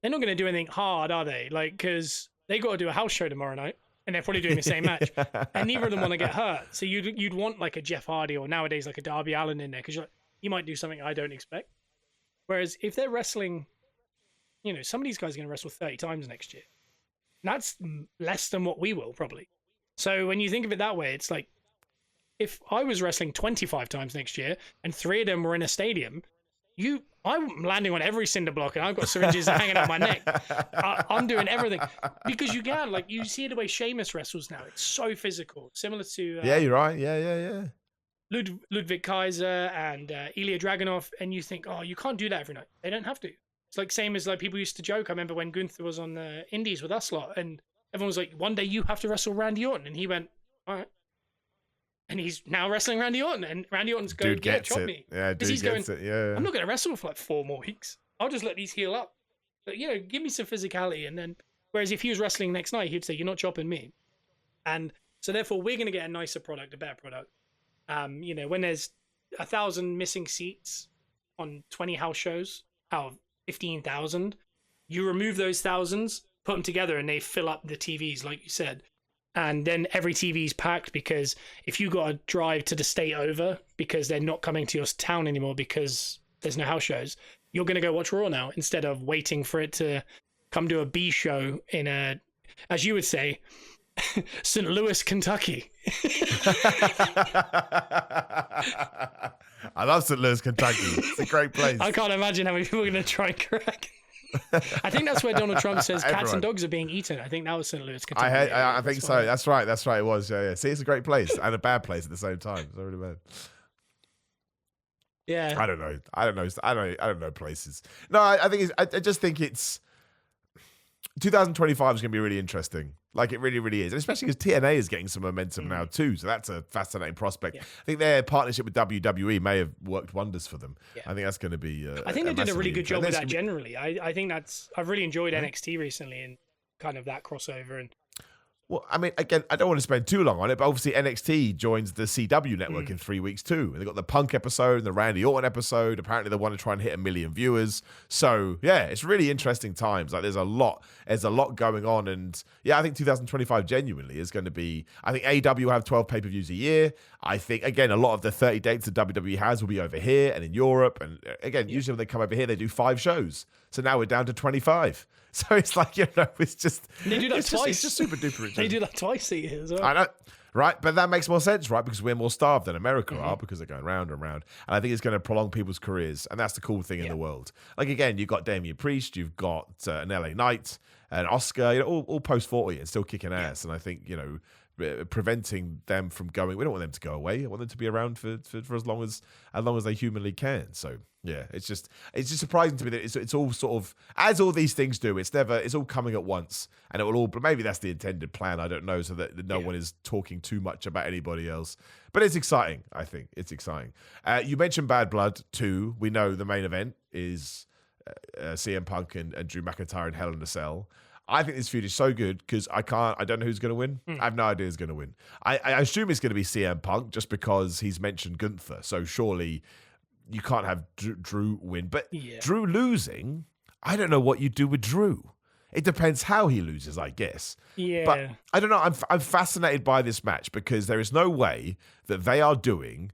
they're not going to do anything hard, are they? Like, because they got to do a house show tomorrow night, and they're probably doing the same match, and neither of them want to get hurt. So you'd want like a Jeff Hardy or nowadays like a Darby Allin in there, because you might do something I don't expect. Whereas if they're wrestling, some of these guys are going to wrestle 30 times next year. And that's less than what we will probably. So when you think of it that way, it's like if I was wrestling 25 times next year and 3 of them were in a stadium, I'm landing on every cinder block and I've got syringes hanging out my neck. I'm doing everything because you can, like, you see the way Sheamus wrestles now. It's so physical, similar to yeah, you're right. Yeah. Ludwig Kaiser and Ilya Dragunov, and you think, oh, you can't do that every night. They don't have to. It's like same as like people used to joke. I remember when Gunther was on the Indies with us lot, and everyone was like, one day you have to wrestle Randy Orton, and he went, all right. And he's now wrestling Randy Orton, and Randy Orton's going, dude gets chop it. me. Yeah, dude he's gets going, it. Yeah. I'm not going to wrestle for like 4 more weeks. I'll just let these heal up. But, give me some physicality. And then, whereas if he was wrestling next night, he'd say, you're not chopping me. And so therefore, we're going to get a nicer product, a better product. When there's 1,000 missing seats on 20 house shows out of 15,000, you remove those thousands, put them together, and they fill up the TVs, like you said. And then every TV's packed because if you got to drive to the state over because they're not coming to your town anymore because there's no house shows, you're going to go watch Raw now instead of waiting for it to come to a B show in a, as you would say, St. Louis, Kentucky. I love St. Louis, Kentucky. It's a great place. I can't imagine how many people are going to try and crack. I think that's where Donald Trump says cats and dogs are being eaten. I think that was St. Louis, Kentucky. I think so. That's right. It was. Yeah. See, it's a great place and a bad place at the same time. It's really bad. Yeah. I don't know places. No, I just think it's 2025 is going to be really interesting. Like it really, really is. And especially because TNA is getting some momentum now too. So that's a fascinating prospect. Yeah. I think their partnership with WWE may have worked wonders for them. Yeah. I think that's going to be I think they did a really good job with that generally. I think I've really enjoyed NXT recently and kind of that crossover. And well, I mean, again, I don't want to spend too long on it, but obviously NXT joins the CW network in 3 weeks too. And they've got the Punk episode and the Randy Orton episode. Apparently they want to try and hit 1 million viewers. So yeah, it's really interesting times. Like there's a lot going on. And yeah, I think 2025 genuinely is going to be, I think AEW will have 12 pay-per-views a year. I think, again, a lot of the 30 dates that WWE has will be over here and in Europe. And again, usually when they come over here, they do 5 shows. So now we're down to 25. So it's like, it's just... They do that twice. It's just super duper. They do that twice a year as well. I know, right? But that makes more sense, right? Because we're more starved than America are because they're going round and round. And I think it's going to prolong people's careers. And that's the cool thing in the world. Like, again, you've got Damian Priest, you've got an LA Knight, an Oscar, all post 40 and still kicking ass. And I think, preventing them from going, we don't want them to go away. I want them to be around for as long as they humanly can. So yeah, it's just surprising to me that it's all sort of, as all these things do, it's all coming at once, and it will all, but maybe that's the intended plan, I don't know, so that no one is talking too much about anybody else. But it's exciting. I think it's exciting. You mentioned Bad Blood 2. We know the main event is CM Punk and Drew McIntyre in Hell in a Cell. I think this feud is so good because I don't know who's going to win. I have no idea who's going to win. I assume it's going to be CM Punk just because he's mentioned Gunther. So surely you can't have Drew win. But Drew losing, I don't know what you do with Drew. It depends how he loses, I guess. Yeah. But I don't know. I'm fascinated by this match because there is no way that they are doing,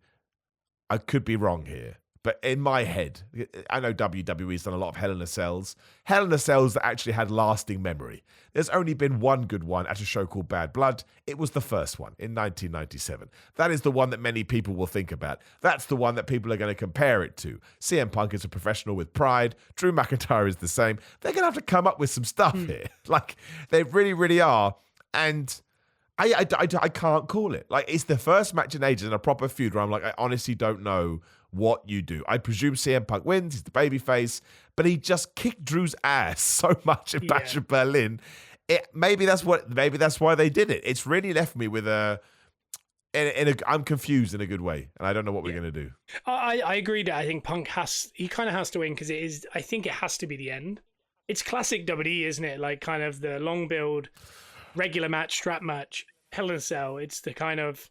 I could be wrong here, but in my head, I know WWE's done a lot of Hell in a Cells that actually had lasting memory. There's only been one good one at a show called Bad Blood. It was the first one in 1997. That is the one that many people will think about. That's the one that people are going to compare it to. CM Punk is a professional with pride. Drew McIntyre is the same. They're going to have to come up with some stuff here. Like, they really, really are. And I can't call it. Like, it's the first match in ages in a proper feud where I'm like, I honestly don't know what you do. I presume CM Punk wins. He's the babyface, but he just kicked Drew's ass so much in Bash of Berlin. Maybe that's why they did it. It's really left me with I'm confused in a good way, and I don't know what we're going to do. I agree that I think Punk kind of has to win because I think it has to be the end. It's classic WWE, isn't it? Like kind of the long build, regular match, strap match, Hell in a Cell. It's the kind of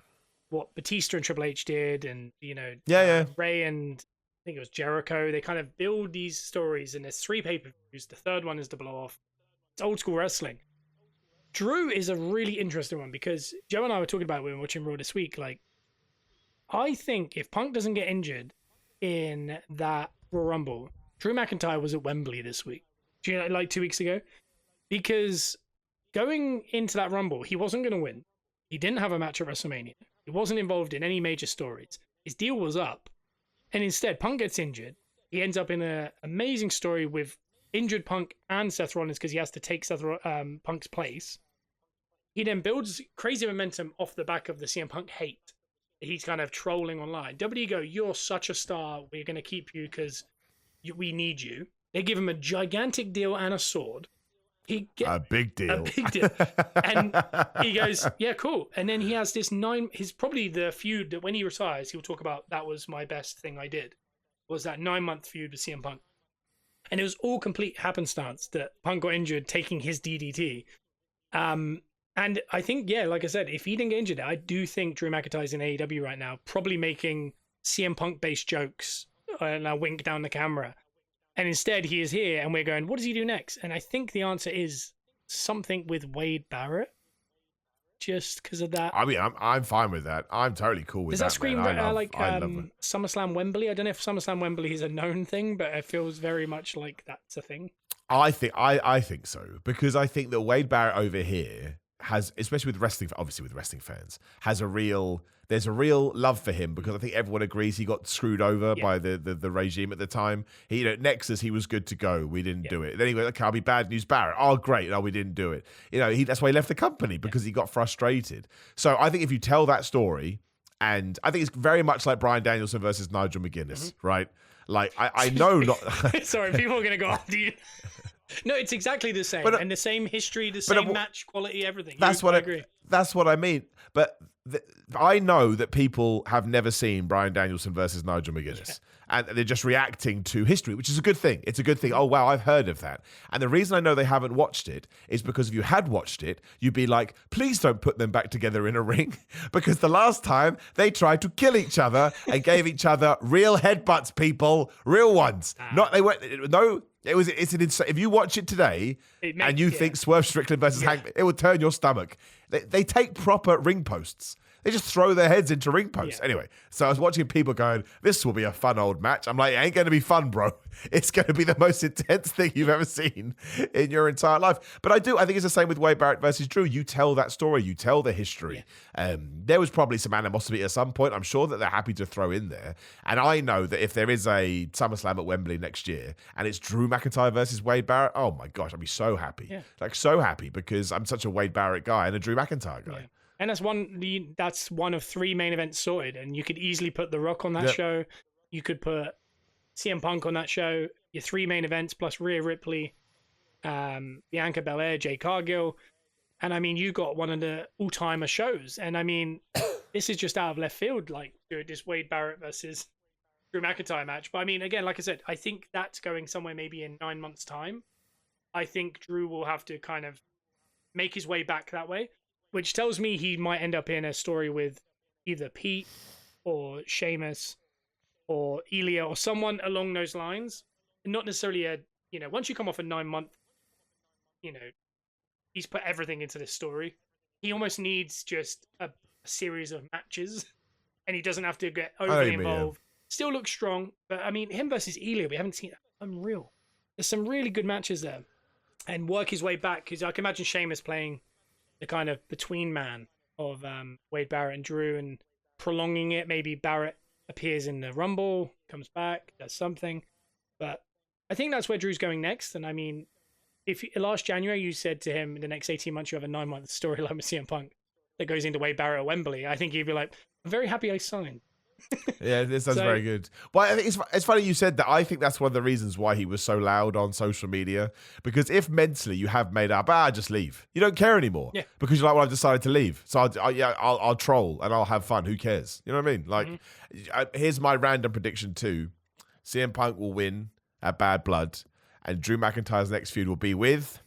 what Batista and Triple H did, and Ray and I think it was Jericho. They kind of build these stories, and there's 3 pay-per-views. The third one is the blow off. It's old school wrestling. Drew is a really interesting one because Joe and I were talking about it when we were watching Raw this week. Like, I think if Punk doesn't get injured in that Royal Rumble, Drew McIntyre was at Wembley this week. Like 2 weeks ago, because going into that Rumble, he wasn't going to win. He didn't have a match at WrestleMania. He wasn't involved in any major stories. His deal was up. And instead, Punk gets injured. He ends up in an amazing story with injured Punk and Seth Rollins because he has to take Punk's place. He then builds crazy momentum off the back of the CM Punk hate. He's kind of trolling online. WWE go, you're such a star. We're going to keep you because we need you. They give him a gigantic deal and a sword. A big deal. A big deal. And he goes, yeah, cool. And then he has this he's probably the feud that when he retires, he'll talk about that was my best thing I did, was that 9-month feud with CM Punk. And it was all complete happenstance that Punk got injured taking his DDT. And I think, yeah, like I said, if he didn't get injured, I do think Drew McIntyre's in AEW right now, probably making CM Punk-based jokes and a wink down the camera. And instead, he is here, and we're going, what does he do next? And I think the answer is something with Wade Barrett, just because of that. I mean, I'm fine with that. I'm totally cool with that. Does that scream man. I love SummerSlam Wembley? I don't know if SummerSlam Wembley is a known thing, but it feels very much like that's a thing. I think so, because I think that Wade Barrett over here has, especially with wrestling, obviously with wrestling fans, there's a real love for him, because I think everyone agrees he got screwed over by the regime at the time. He, Nexus, he was good to go. We didn't do it. Then he went, okay, I'll be bad news Barrett. Oh, great. No, we didn't do it. That's why he left the company, because he got frustrated. So I think if you tell that story, and I think it's very much like Bryan Danielson versus Nigel McGuinness, right? Like, I know not... Sorry, people are going to go after you. No, it's exactly the same, and the same history, the same match quality, everything. That's what I agree. That's what I mean. But I know that people have never seen Bryan Danielson versus Nigel McGuinness, and they're just reacting to history, which is a good thing. It's a good thing. Oh, wow, I've heard of that. And the reason I know they haven't watched it is because if you had watched it, you'd be like, please don't put them back together in a ring, because the last time they tried to kill each other and gave each other real headbutts, people, real ones. Not they weren't. No. If you watch it today and you think Swerve Strickland versus Hank, it will turn your stomach. They take proper ring posts. They just throw their heads into ring posts. Yeah. Anyway, so I was watching people going, this will be a fun old match. I'm like, it ain't going to be fun, bro. It's going to be the most intense thing you've ever seen in your entire life. But I think it's the same with Wade Barrett versus Drew. You tell that story. You tell the history. Yeah. There was probably some animosity at some point. I'm sure that they're happy to throw in there. And I know that if there is a SummerSlam at Wembley next year and it's Drew McIntyre versus Wade Barrett, oh my gosh, I'd be so happy. Yeah. Like so happy, because I'm such a Wade Barrett guy and a Drew McIntyre guy. Yeah. And that's one of 3 main events sorted. And you could easily put The Rock on that show. You could put CM Punk on that show. Your 3 main events plus Rhea Ripley, Bianca Belair, Jade Cargill. And I mean, you got one of the all-timer shows. And I mean, this is just out of left field, like this Wade Barrett versus Drew McIntyre match. But I mean, again, like I said, I think that's going somewhere maybe in 9 months' time. I think Drew will have to kind of make his way back that way, which tells me he might end up in a story with either Pete or Sheamus or Ilya or someone along those lines. Not necessarily once you come off a 9-month, he's put everything into this story. He almost needs just a series of matches, and he doesn't have to get overly involved. Still looks strong, but I mean, him versus Ilya, we haven't seen that. Unreal. There's some really good matches there. And work his way back, because I can imagine Sheamus playing the kind of between man of Wade Barrett and Drew and prolonging it. Maybe Barrett appears in the Rumble, comes back, does something. But I think that's where Drew's going next. And I mean, if last January you said to him, in the next 18 months, you have a 9-month storyline with CM Punk that goes into Wade Barrett at Wembley, I think he'd be like, I'm very happy I signed. Yeah, this sounds very good. Well, I think it's funny you said that. I think that's one of the reasons why he was so loud on social media, because if mentally you have made up, just leave. You don't care anymore. Yeah. Because you're like, well, I've decided to leave. So I'll troll and I'll have fun. Who cares? You know what I mean? Like, here's my random prediction too. CM Punk will win at Bad Blood, and Drew McIntyre's next feud will be with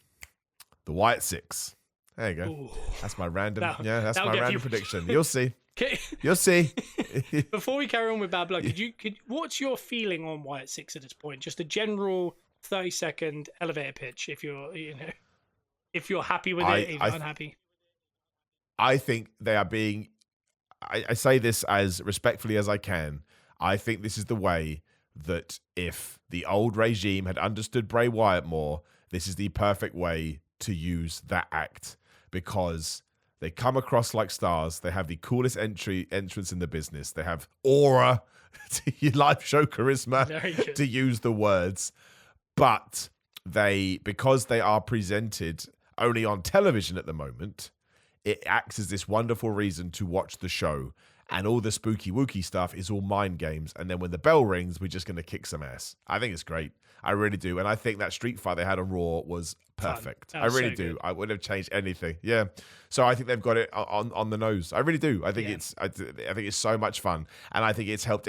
the Wyatt Six. There you go. Ooh. That's my random. That's my random prediction. You'll see. You'll see. Before we carry on with Bad Blood, what's your feeling on Wyatt Six at this point? Just a general 30-second elevator pitch. If you're happy with it, if you're unhappy. I think they are being. I say this as respectfully as I can. I think this is the way that if the old regime had understood Bray Wyatt more, this is the perfect way to use that act, because They come across like stars. They have the coolest entrance in the business. They have aura, live show charisma, to use the words. But because they are presented only on television at the moment, it acts as this wonderful reason to watch the show. And all the spooky wooky stuff is all mind games. And then when the bell rings, we're just going to kick some ass. I think it's great. I really do. And I think that street fight they had on Raw was perfect. I really do. Good. I wouldn't have changed anything. Yeah. So I think they've got it on the nose. I really do. I think I think it's so much fun. And I think it's helped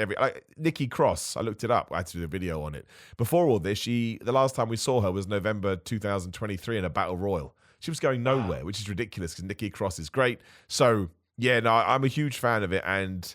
Nikki Cross, I looked it up. I had to do a video on it. Before all this, the last time we saw her was November 2023 in a Battle Royal. She was going nowhere, which is ridiculous because Nikki Cross is great. So, yeah, no, I'm a huge fan of it. And,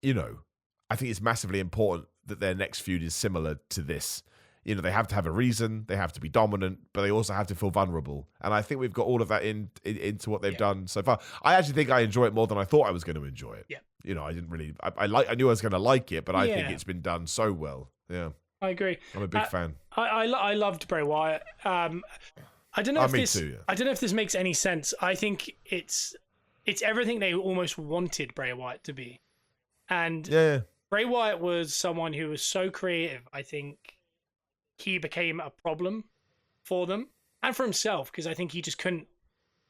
I think it's massively important that their next feud is similar to this. They have to have a reason, they have to be dominant, but they also have to feel vulnerable. And I think we've got all of that into what they've done so far. I actually think I enjoy it more than I thought I was going to enjoy it. Yeah. I didn't really, I knew I was going to like it, but I think it's been done so well. Yeah. I agree. I'm a big fan. I loved Bray Wyatt. I don't know I don't know if this makes any sense. I think it's everything they almost wanted Bray Wyatt to be. And Bray Wyatt was someone who was so creative. I think he became a problem for them and for himself because I think he just couldn't,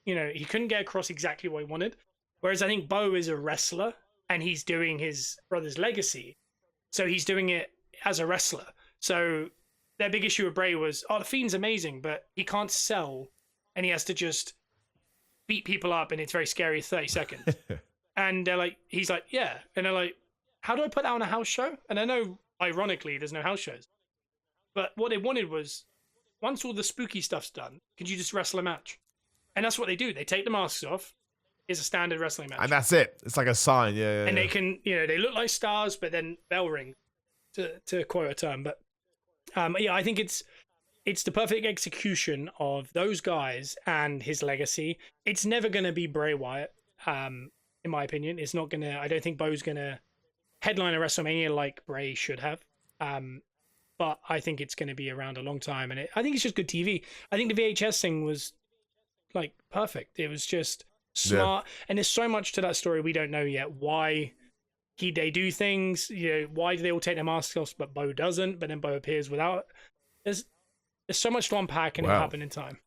he couldn't get across exactly what he wanted. Whereas I think Bo is a wrestler and he's doing his brother's legacy. So he's doing it as a wrestler. So their big issue with Bray was, the Fiend's amazing, but he can't sell and he has to just beat people up and it's very scary 30 seconds. And they're like, he's like, yeah. And they're like, how do I put that on a house show? And I know, ironically, there's no house shows. But what they wanted was, once all the spooky stuff's done, could you just wrestle a match? And that's what they do. They take the masks off. It's a standard wrestling match. And that's it. It's like a sign, And they can, they look like stars, but then bell ring, to quote a term. But I think it's the perfect execution of those guys and his legacy. It's never going to be Bray Wyatt, in my opinion. It's not going to, I don't think Bo's going to headline a WrestleMania like Bray should have. But I think it's going to be around a long time. And I think it's just good TV. I think the VHS thing was like perfect. It was just smart. Yeah. And there's so much to that story we don't know yet. Why they do things, why do they all take their masks off, but Bo doesn't, but then Bo appears without. There's so much to unpack and it'll happen in time.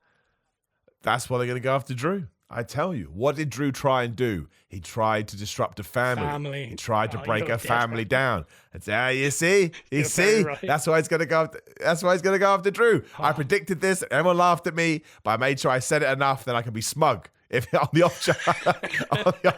That's why they're going to go after Drew. I tell you, what did Drew try and do? He tried to disrupt a family. He tried to break a family down. It's you see, right. That's why he's going to go. That's why he's going to go after Drew. I predicted this. Everyone laughed at me, but I made sure I said it enough that I can be smug. If on the off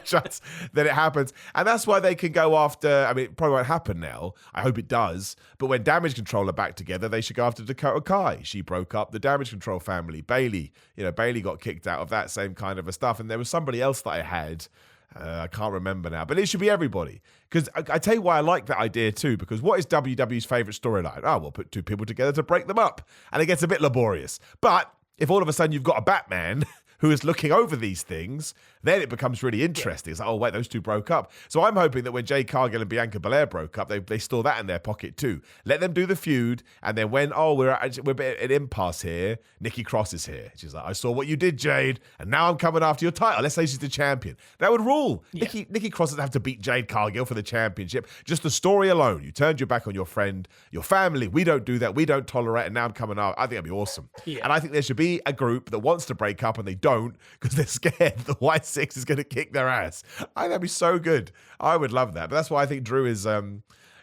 chance that it happens. And that's why they can go after, I mean, it probably won't happen now. I hope it does. But when Damage Control are back together, they should go after Dakota Kai. She broke up the Damage Control family. Bailey got kicked out of that same kind of a stuff. And there was somebody else that I had. I can't remember now. But it should be everybody. Because I tell you why I like that idea too. Because what is WWE's favourite storyline? Oh, we'll put two people together to break them up. And it gets a bit laborious. But if all of a sudden you've got a Batman who is looking over these things, then it becomes really interesting. It's like, oh, wait, those two broke up. So I'm hoping that when Jade Cargill and Bianca Belair broke up, they store that in their pocket too. Let them do the feud, and then when, we're at an impasse here, Nikki Cross is here. She's like, I saw what you did, Jade, and now I'm coming after your title. Let's say she's the champion. That would rule. Yeah. Nikki Cross doesn't have to beat Jade Cargill for the championship. Just the story alone. You turned your back on your friend, your family. We don't do that. We don't tolerate, and now I'm coming out. I think that'd be awesome. Yeah. And I think there should be a group that wants to break up, and they don't, because they're scared the White Six is going to kick their ass. I think that'd be so good. I would love that. But that's why I think Drew is,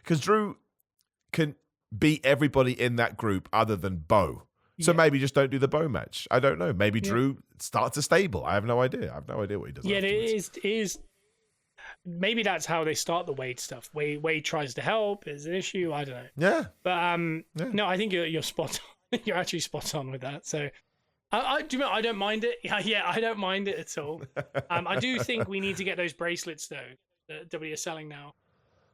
because Drew can beat everybody in that group other than Bo. So maybe just don't do the Bo match. I don't know. Maybe Drew starts a stable. I have no idea. I have no idea what he does. Yeah, it is. Maybe that's how they start the Wade stuff. Wade tries to help. Is an issue. I don't know. Yeah. But no, I think you're spot on. You're actually spot on with that. So. I don't mind it. Yeah, I don't mind it at all. I do think we need to get those bracelets though that WWE are selling now.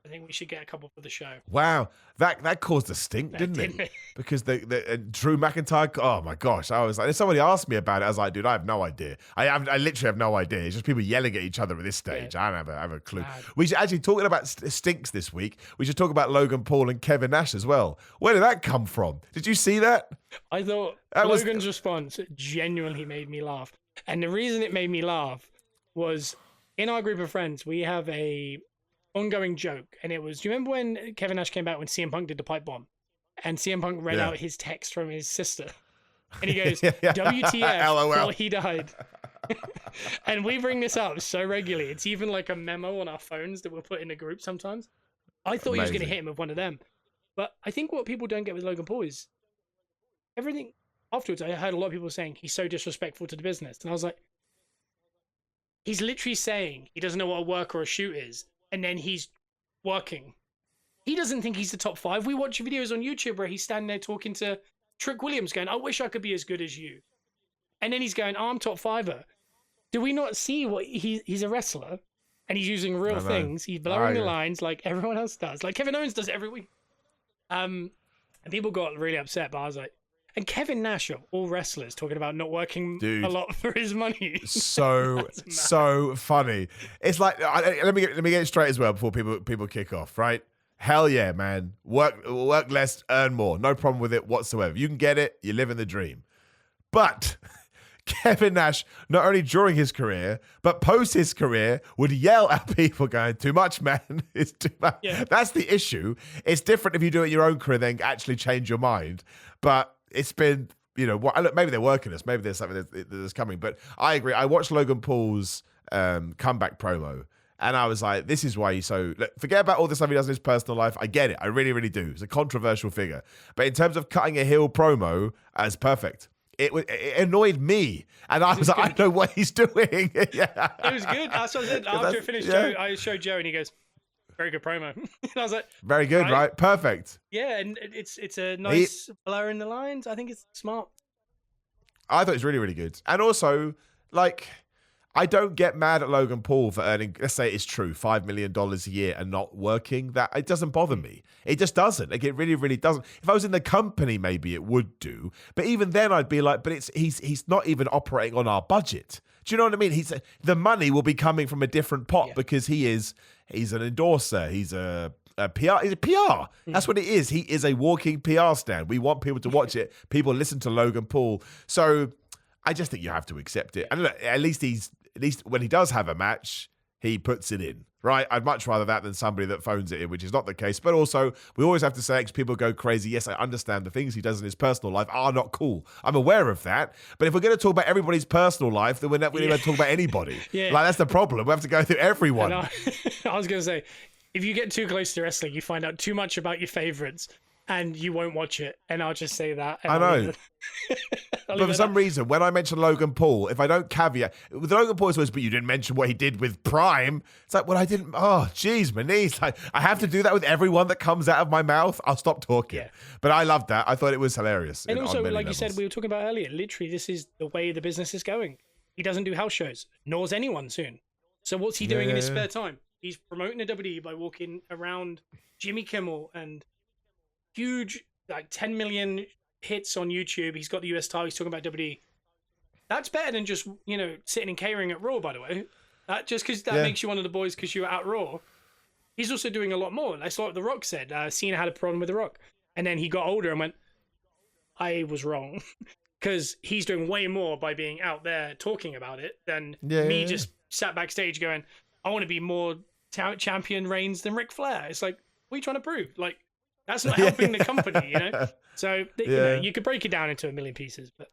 I think we should get a couple for the show. Wow, that caused a stink, didn't it? Because Drew McIntyre. Oh my gosh, I was like, if somebody asked me about it, I was like, dude, I have no idea. I literally have no idea. It's just people yelling at each other at this stage. Yeah. I don't have a clue. Mad. We should actually talking about stinks this week. We should talk about Logan Paul and Kevin Nash as well. Where did that come from? Did you see that? I thought Logan's response genuinely made me laugh, and the reason it made me laugh was in our group of friends, we have a ongoing joke. And it was, do you remember when Kevin Nash came back when CM Punk did the pipe bomb? And CM Punk read out his text from his sister. And he goes, WTF, LOL. well, he died. And we bring this up so regularly. It's even like a memo on our phones that we'll put in a group sometimes. I thought he was going to hit him with one of them. But I think what people don't get with Logan Paul is everything afterwards. I heard a lot of people saying he's so disrespectful to the business. And I was like, he's literally saying he doesn't know what a work or a shoot is. And then he's working. He doesn't think he's the top 5. We watch videos on YouTube where he's standing there talking to Trick Williams going, I wish I could be as good as you. And then he's going, I'm top 5er. Do we not see what he's a wrestler and he's using real things? He's blurring the lines like everyone else does. Like Kevin Owens does every week. And people got really upset, but I was like, and Kevin Nash of all wrestlers talking about not working a lot for his money. So funny. It's like, let me get it straight as well before people kick off, right? Hell yeah, man. Work less, earn more. No problem with it whatsoever. You can get it. You live in the dream. But Kevin Nash, not only during his career, but post his career, would yell at people going, too much, man. It's too much. Yeah. That's the issue. It's different if you do it in your own career, then actually change your mind. But it's been, maybe they're working this. Maybe there's something that's coming. But I agree. I watched Logan Paul's comeback promo. And I was like, this is why he's so... Look, forget about all the stuff he does in his personal life. I get it. I really, really do. He's a controversial figure. But in terms of cutting a heel promo, it's perfect. It annoyed me. And I was like, I know what he's doing. Yeah. It was good. That's what I said. After it finished, Joe, I showed Joe and he goes, very good promo. And I was like... Very good, right? Perfect. Yeah, and it's a nice blur in the lines. I think it's smart. I thought it was really, really good. And also, like... I don't get mad at Logan Paul for earning, let's say it's true, $5 million a year and not working. That it doesn't bother me. It just doesn't. Like, it really, really doesn't. If I was in the company, maybe it would do. But even then, I'd be like, but he's not even operating on our budget. Do you know what I mean? The money will be coming from a different pot because he's an endorser. He's a PR. He's a PR. That's what it is. He is a walking PR stand. We want people to watch it. People listen to Logan Paul. So I just think you have to accept it. And look, at least when he does have a match, he puts it in, right? I'd much rather that than somebody that phones it in, which is not the case. But also, we always have to say, because people go crazy, yes, I understand the things he does in his personal life are not cool. I'm aware of that. But if we're going to talk about everybody's personal life, then we're not going to talk about anybody. Like, that's the problem. We have to go through everyone. I was going to say, if you get too close to wrestling, you find out too much about your favorites. And you won't watch it, and I'll just say that. I know. But for some reason, when I mention Logan Paul, if I don't caveat, with Logan Paul, it's always, but you didn't mention what he did with Prime. It's like, well, I didn't. Oh, geez, my knees. Like, I have to do that with everyone that comes out of my mouth. I'll stop talking. Yeah. But I loved that. I thought it was hilarious. And also, like you said, we were talking about earlier, literally, this is the way the business is going. He doesn't do house shows, nor's anyone soon. So what's he doing in his spare time? He's promoting the WWE by walking around Jimmy Kimmel and huge, like 10 million hits on YouTube. He's got the US title. He's talking about WWE. That's better than just, sitting and catering at Raw, by the way. Just because that makes you one of the boys because you were at Raw. He's also doing a lot more. That's like The Rock said. Cena had a problem with The Rock. And then he got older and went, I was wrong. Because he's doing way more by being out there talking about it than me just sat backstage going, I want to be more champion Reigns than Ric Flair. It's like, what are you trying to prove? Like, that's not helping the company, So, you could break it down into a million pieces. But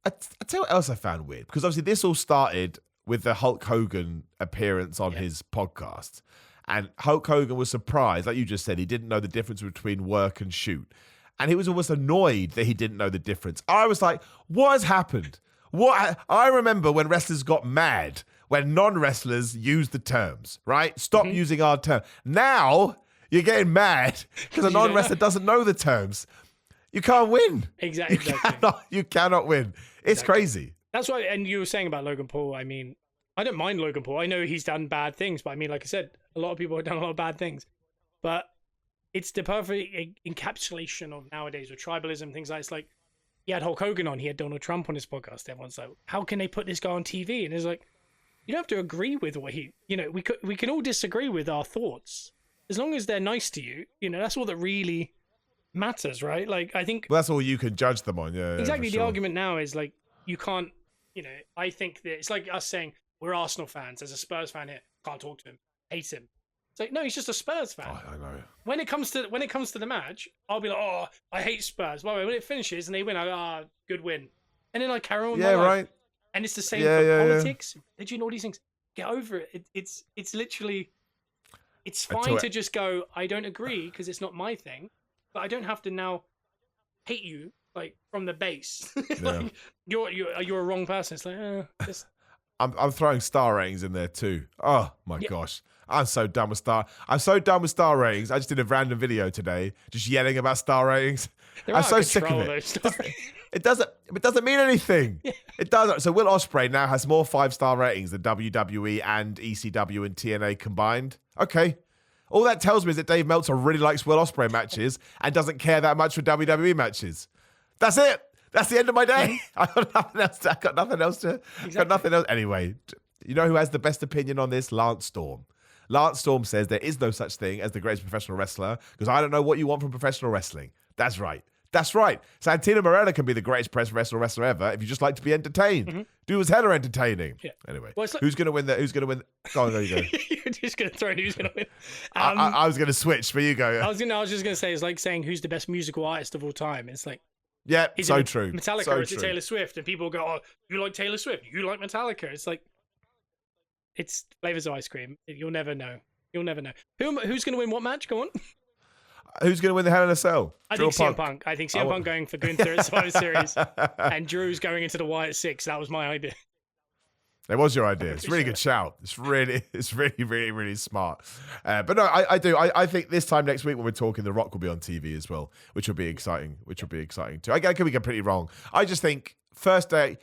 I tell you what else I found weird, because obviously this all started with the Hulk Hogan appearance on his podcast. And Hulk Hogan was surprised, like you just said, he didn't know the difference between work and shoot. And he was almost annoyed that he didn't know the difference. I was like, what has happened? I remember when wrestlers got mad when non-wrestlers used the terms, right? Stop using our term. Now you're getting mad because a non-wrestler doesn't know the terms. You can't win. Exactly. You cannot win. It's crazy. That's why, and you were saying about Logan Paul, I mean, I don't mind Logan Paul. I know he's done bad things, but I mean, like I said, a lot of people have done a lot of bad things. But it's the perfect encapsulation of nowadays with tribalism, things like it's like, he had Hulk Hogan on, he had Donald Trump on his podcast. Everyone's like, how can they put this guy on TV? And it's like, you don't have to agree with what we can all disagree with our thoughts. As long as they're nice to you, that's all that really matters, right? Like, I think... Well, that's all you can judge them on, exactly. The argument now is, like, you can't, I think that it's like us saying, we're Arsenal fans. There's a Spurs fan here. Can't talk to him. Hates him. It's like, no, he's just a Spurs fan. I know. When it comes to the match, I'll be like, oh, I hate Spurs. Well, when it finishes and they win, I go, ah, good win. And then I carry on with my life. Right. And it's the same for politics, religion, all these things. Get over it. It's literally, it's fine to just go, I don't agree because it's not my thing, but I don't have to now hate you like from the base. Like, you're a wrong person. It's like, just... I'm throwing star ratings in there too. Oh my gosh. I'm so done with star ratings. I just did a random video today just yelling about star ratings. I'm so sick of it. It doesn't mean anything. Yeah. It doesn't. So Will Ospreay now has more 5-star ratings than WWE and ECW and TNA combined. Okay. All that tells me is that Dave Meltzer really likes Will Ospreay matches and doesn't care that much for WWE matches. That's it. That's the end of my day. I got nothing else to. Got nothing else. Anyway, you know who has the best opinion on this? Lance Storm. Lance Storm says there is no such thing as the greatest professional wrestler because I don't know what you want from professional wrestling. That's right. Santino Marella can be the greatest professional wrestler ever if you just like to be entertained. Mm-hmm. Dude was hella entertaining. Yeah. Anyway, who's going to win? Who's going to win? Go on, there you go. You're just going to throw in who's going to win. I was going to switch, but you go. I was just going to say it's like saying who's the best musical artist of all time. It's like. Yeah, so true. Metallica so or is it Taylor Swift? And people go, oh, you like Taylor Swift? You like Metallica? It's like, it's flavors of ice cream. You'll never know. Who's going to win what match? Go on. Who's going to win the Hell in a Cell? I think CM Punk. I think CM Punk going for Gunther at Survivor Series. And Drew's going into the Wyatt 6. That was my idea. It was your idea. It's a really good shout. It's really, really smart. But no, I do. I think this time next week when we're talking, The Rock will be on TV as well, which will be exciting. Too. I could be completely wrong. I just think first day,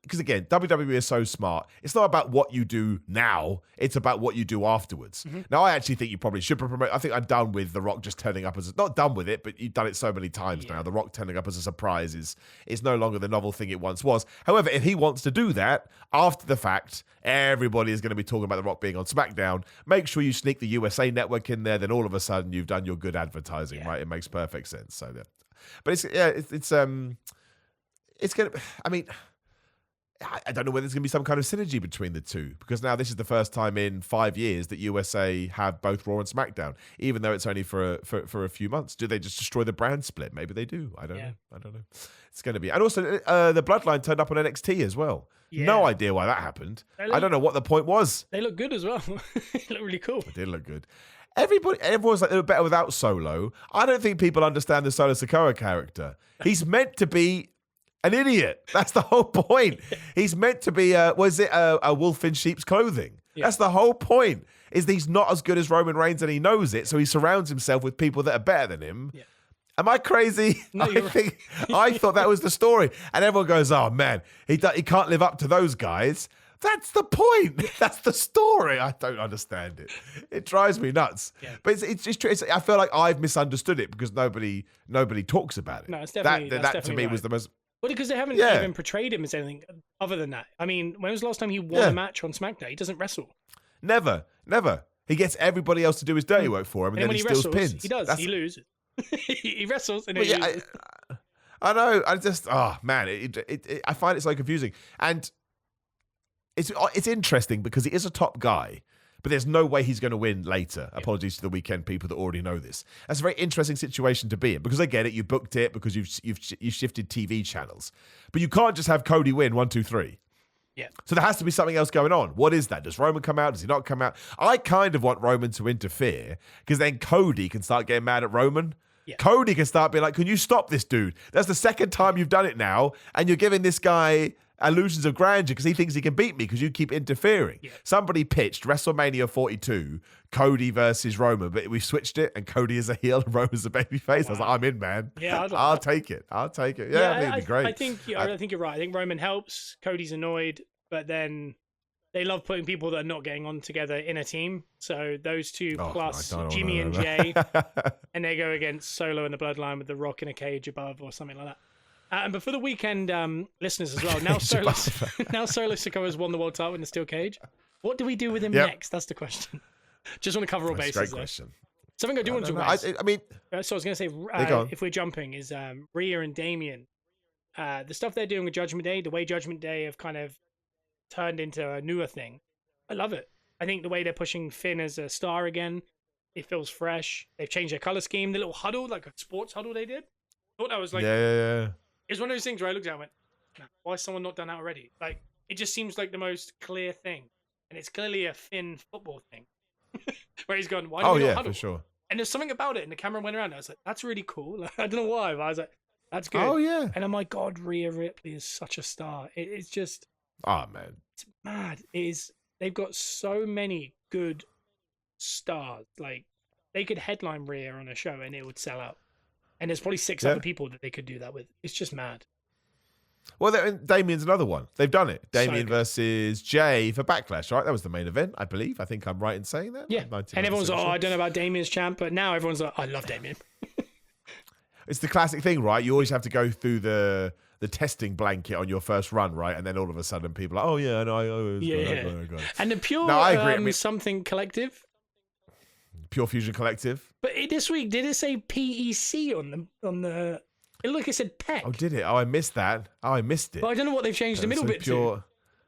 because again, WWE is so smart. It's not about what you do now. It's about what you do afterwards. Mm-hmm. Now, I actually think you probably should promote. I think I'm done with The Rock just turning up not done with it, but you've done it so many times now. The Rock turning up as a surprise is no longer the novel thing it once was. However, if he wants to do that after the fact, everybody is going to be talking about The Rock being on SmackDown. Make sure you sneak the USA Network in there. Then all of a sudden you've done your good advertising, right? It makes perfect sense. So, but it's going to, I mean, I don't know whether there's going to be some kind of synergy between the two because now this is the first time in 5 years that USA have both Raw and SmackDown, even though it's only for a few months. Do they just destroy the brand split? Maybe they do. I don't know. It's going to be. And also, the Bloodline turned up on NXT as well. Yeah. No idea why that happened. I don't know what the point was. They look good as well. They look really cool. They did look good. Everyone's like, they were better without Solo. I don't think people understand the Solo Sikoa character. He's meant to be an idiot. That's the whole point. He's meant to be a wolf in sheep's clothing. Yeah. That's the whole point. Is that he's not as good as Roman Reigns and he knows it, so he surrounds himself with people that are better than him. Yeah. Am I crazy? No, I thought that was the story. And everyone goes, oh man, he can't live up to those guys. That's the point. That's the story. I don't understand it. It drives me nuts. Yeah. But it's just true. I feel like I've misunderstood it because nobody talks about it. No, it's definitely that to me right. was the most. Well, because they haven't even portrayed him as anything other than that. I mean, when was the last time he won a match on SmackDown? He doesn't wrestle. Never. He gets everybody else to do his dirty work for him, and then he steals pins. He does. He loses. He wrestles and he loses. I know. I just, man, I find it so confusing. And it's interesting because he is a top guy, but there's no way he's going to win later. Yeah. Apologies to the weekend people that already know this. That's a very interesting situation to be in because I get it. You booked it because you've shifted TV channels, but you can't just have Cody win 1, 2, 3. Yeah. So there has to be something else going on. What is that? Does Roman come out? Does he not come out? I kind of want Roman to interfere because then Cody can start getting mad at Roman. Yeah. Cody can start being like, can you stop this dude? That's the second time you've done it now, and you're giving this guy illusions of grandeur because he thinks he can beat me because you keep interfering. Yeah. Somebody pitched WrestleMania 42, Cody versus Roman, but we switched it and Cody is a heel and Roman's a babyface. Wow. I was like, I'm in, man. Yeah, I'll take it. Yeah, I think it'd be great. I think you're right. I think Roman helps. Cody's annoyed, but then they love putting people that are not getting on together in a team. So those two plus Jimmy and Jay, and they go against Solo and the Bloodline with The Rock in a cage above or something like that. But for the weekend listeners as well, now Solo Sikoa has won the world title in the steel cage. What do we do with him next? That's the question. Just want to cover all bases. Great question. Something I do want to raise. I mean, so I was going to say, if we're jumping, is Rhea and Damian. The stuff they're doing with Judgment Day, the way Judgment Day have kind of turned into a newer thing. I love it. I think the way they're pushing Finn as a star again, it feels fresh. They've changed their color scheme. The little huddle, like a sports huddle they did. I thought that was like, yeah. It's one of those things where I looked at it and went, why has someone not done that already? Like, it just seems like the most clear thing. And it's clearly a Finn football thing. Where he's gone, why do we not huddle? For sure. And there's something about it, and the camera went around, and I was like, that's really cool. Like, I don't know why, but I was like, that's good. Oh, yeah. And I'm like, God, Rhea Ripley is such a star. It's just... Oh, man. It's mad. They've got so many good stars. Like, they could headline Rhea on a show, and it would sell out. And there's probably 6 other people that they could do that with. It's just mad. Well, Damien's another one. They've done it. Damien versus Jay for Backlash, right? That was the main event, I believe. I think I'm right in saying that. Yeah. And everyone's like, I don't know about Damien's champ, but now everyone's like, I love Damien. It's the classic thing, right? You always have to go through the testing blanket on your first run, right? And then all of a sudden people are like, oh, yeah, no, I got it. And the pure I agree. something collective. Pure Fusion Collective. But this week, did it say PEC on the... It looked like it said PEC. Oh, did it? Oh, I missed that. Oh, I missed it. But I don't know what they've changed the middle bit to.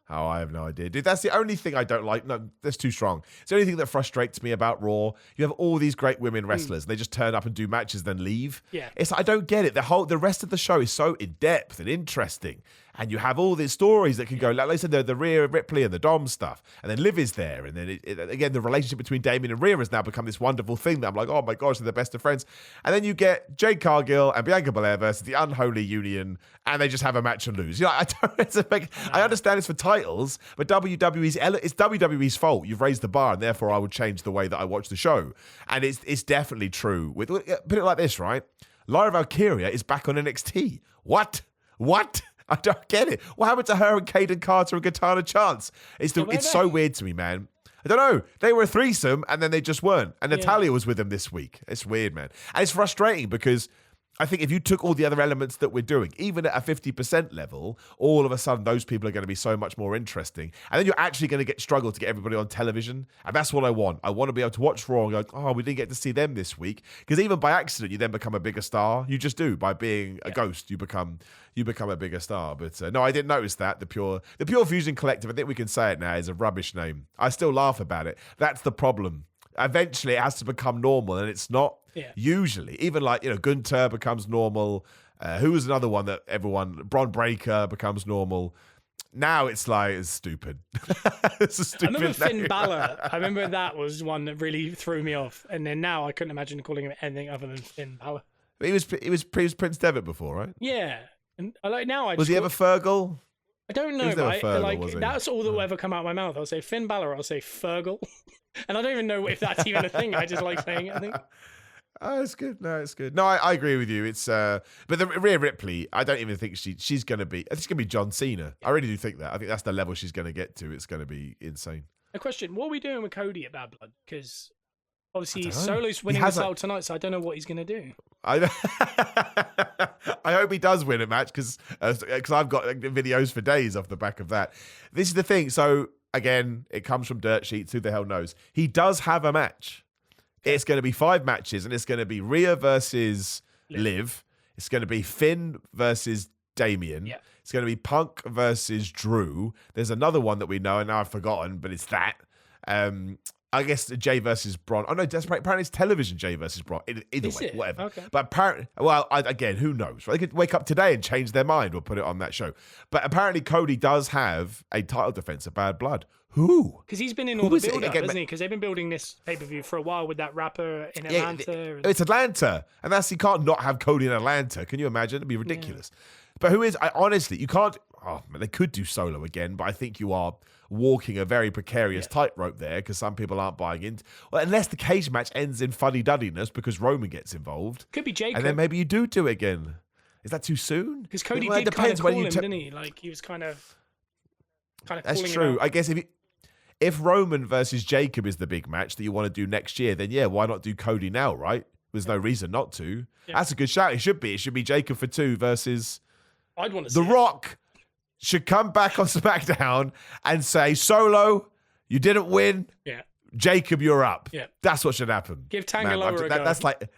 Oh, I have no idea. Dude, that's the only thing I don't like. No, that's too strong. It's the only thing that frustrates me about Raw. You have all these great women wrestlers, and they just turn up and do matches, then leave. Yeah. I don't get it. The rest of the show is so in-depth and interesting. And you have all these stories that can go, like I said, the Rhea Ripley and the Dom stuff. And then Liv is there. And then, again, the relationship between Damien and Rhea has now become this wonderful thing that I'm like, oh my gosh, they're the best of friends. And then you get Jade Cargill and Bianca Belair versus the Unholy Union, and they just have a match and lose. I understand it's for titles, but it's WWE's fault. You've raised the bar, and therefore I would change the way that I watch the show. And it's definitely true. Put it like this, right? Lyra Valkyria is back on NXT. What? I don't get it. What happened to her and Kaden Carter and Katana Chance? It's so weird to me, man. I don't know. They were a threesome and then they just weren't. And Natalya was with them this week. It's weird, man. And it's frustrating because I think if you took all the other elements that we're doing, even at a 50% level, all of a sudden those people are going to be so much more interesting. And then you're actually going to struggle to get everybody on television. And that's what I want. I want to be able to watch Raw and go, oh, we didn't get to see them this week. Because even by accident, you then become a bigger star. You just do. By being a ghost, you become a bigger star. But no, I didn't notice that. The Pure Fusion Collective, I think we can say it now, is a rubbish name. I still laugh about it. That's the problem. Eventually, it has to become normal, and it's not. Yeah. Usually, even like, Gunter becomes normal. Who was another one that Bron Breakker becomes normal. Now it's like, it's stupid. It's a stupid I remember name. Finn Balor. I remember that was one that really threw me off. And then now I couldn't imagine calling him anything other than Finn Balor. He was Prince Devitt before, right? Yeah. And was he ever Fergal? I don't know, right? Fergal, that's all that will ever come out of my mouth. I'll say Finn Balor, I'll say Fergal. And I don't even know if that's even a thing. I just like saying it, I think. Oh, it's good. No, it's good. No, I agree with you. It's but the Rhea Ripley, I don't even think she's going to be. I think she's going to be John Cena. I really do think that. I think that's the level she's going to get to. It's going to be insane. A question: what are we doing with Cody at Bad Blood? Because obviously Solo's winning the title tonight, so I don't know what he's going to do. I hope he does win a match because I've got videos for days off the back of that. This is the thing. So again, it comes from dirt sheets. Who the hell knows? He does have a match. It's going to be 5 matches, and it's going to be Rhea versus Liv. It's going to be Finn versus Damien. Yeah. It's going to be Punk versus Drew. There's another one that we know, and now I've forgotten, but it's that. I guess Jay versus Braun. Oh, no, apparently it's television Jay versus Braun. Either way, whatever. Okay. But apparently, again, who knows? They could wake up today and change their mind or put it on that show. But apparently Cody does have a title defense of Bad Blood. Who? Because he's been in all the build-up, hasn't he? Because they've been building this pay-per-view for a while with that rapper in Atlanta. It's Atlanta. And you can't not have Cody in Atlanta. Can you imagine? It'd be ridiculous. Yeah. But who is... honestly, you can't... Oh, man, they could do Solo again, but I think you are walking a very precarious tightrope there because some people aren't buying into... Well, unless the cage match ends in fuddy-duddiness because Roman gets involved. Could be Jacob. And then maybe you do it again. Is that too soon? Because Cody did kind of call him, didn't he? Like, he was kind of That's true. I guess if Roman versus Jacob is the big match that you want to do next year, then why not do Cody now, right? There's no reason not to. Yeah. That's a good shout. It should be Jacob for 2 versus... I'd want to see The Rock should come back on SmackDown and say, Solo, you didn't win. Yeah. Jacob, you're up. Yeah. That's what should happen. Give Tangaloa a go. That's like...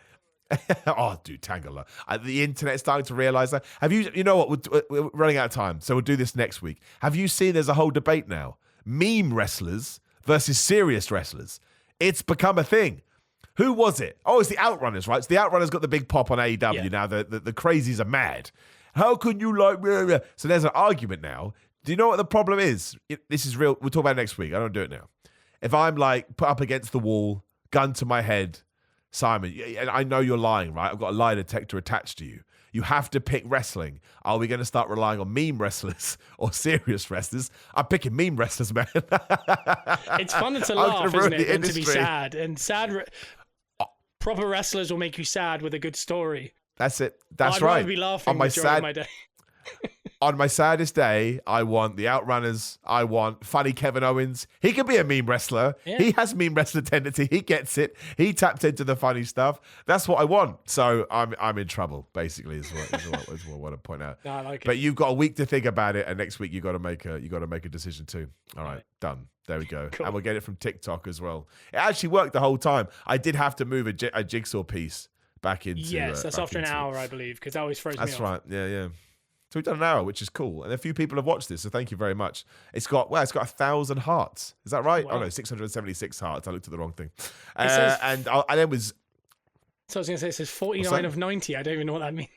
Oh, dude, Tangela. The internet's starting to realize that. Have you? You know what? We're running out of time, so we'll do this next week. Have you seen? There's a whole debate now: meme wrestlers versus serious wrestlers. It's become a thing. Who was it? Oh, it's the Outrunners, right? So the Outrunners got the big pop on AEW. Now the crazies are mad. How can you like? So there's an argument now. Do you know what the problem is? This is real. We'll talk about it next week. I don't do it now. If I'm like put up against the wall, gun to my head, Simon, and I know you're lying, right? I've got a lie detector attached to you. You have to pick wrestling. Are we going to start relying on meme wrestlers or serious wrestlers? I'm picking meme wrestlers, man. It's fun to laugh, isn't it? And to be sad. And proper wrestlers will make you sad with a good story. That's it. That's I'd right. rather be laughing majority of my day. On my saddest day, I want the Outrunners. I want funny Kevin Owens. He could be a meme wrestler. Yeah. He has meme wrestler tendency. He gets it. He tapped into the funny stuff. That's what I want. So I'm in trouble, basically, is what I want to point out. No, I like it. But you've got a week to think about it, and next week you got to make a decision too. All right, done. There we go. Cool. And we'll get it from TikTok as well. It actually worked the whole time. I did have to move a jigsaw piece back into. Yes, that's after an hour, I believe, because that always throws me off. That's right. Yeah. So we've done an hour, which is cool. And a few people have watched this, so thank you very much. It's got 1,000 hearts. Is that right? Wow. Oh, no, 676 hearts. I looked at the wrong thing. And it was... So I was going to say, it says 49 of 90. I don't even know what that means.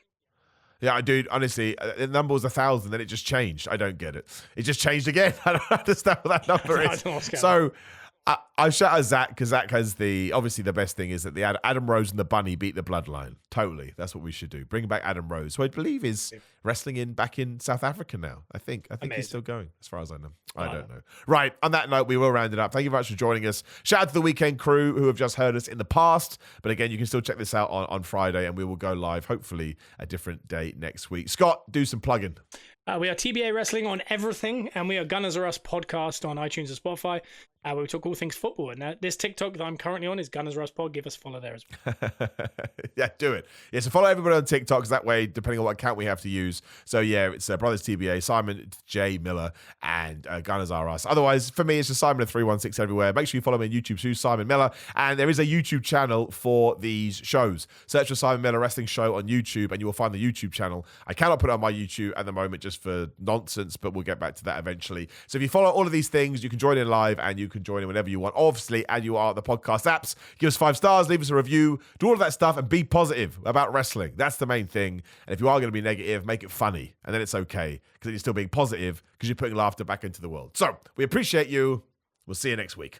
Yeah, dude, honestly, the number was 1,000, then it just changed. I don't get it. It just changed again. I don't understand what that number is. So... I shout out Zach because Zach has obviously the best thing is that the Adam Rose and the Bunny beat the Bloodline. Totally. That's what we should do. Bring back Adam Rose, who I believe is wrestling back in South Africa now. I think he's still going, as far as I know. I don't know. Right. On that note, we will round it up. Thank you very much for joining us. Shout out to the Weekend crew who have just heard us in the past. But again, you can still check this out on Friday, and we will go live, hopefully, a different day next week. Scott, do some plugging. We are TBA Wrestling on everything, and we are Gunners Are Us podcast on iTunes and Spotify, where we talk all things football. And this TikTok that I'm currently on is Gunners Are Us pod. Give us a follow there as well. Yeah, do it. Yeah, so follow everybody on TikTok, because that way, depending on what account we have to use. So yeah, it's Brothers TBA, Simon J. Miller, and Gunners Are Us. Otherwise, for me, it's just Simon316 everywhere. Make sure you follow me on YouTube too, Simon Miller. And there is a YouTube channel for these shows. Search for Simon Miller Wrestling Show on YouTube, and you will find the YouTube channel. I cannot put it on my YouTube at the moment just for nonsense, but we'll get back to that eventually. So if you follow all of these things, you can join in live, and you can join in whenever you want, obviously, and you are the podcast apps. Give us 5 stars, leave us a review, do all of that stuff, and be positive about wrestling. That's the main thing. And if you are going to be negative, make it funny, and then it's okay, because you're still being positive, because you're putting laughter back into the world. So we appreciate you. We'll see you next week.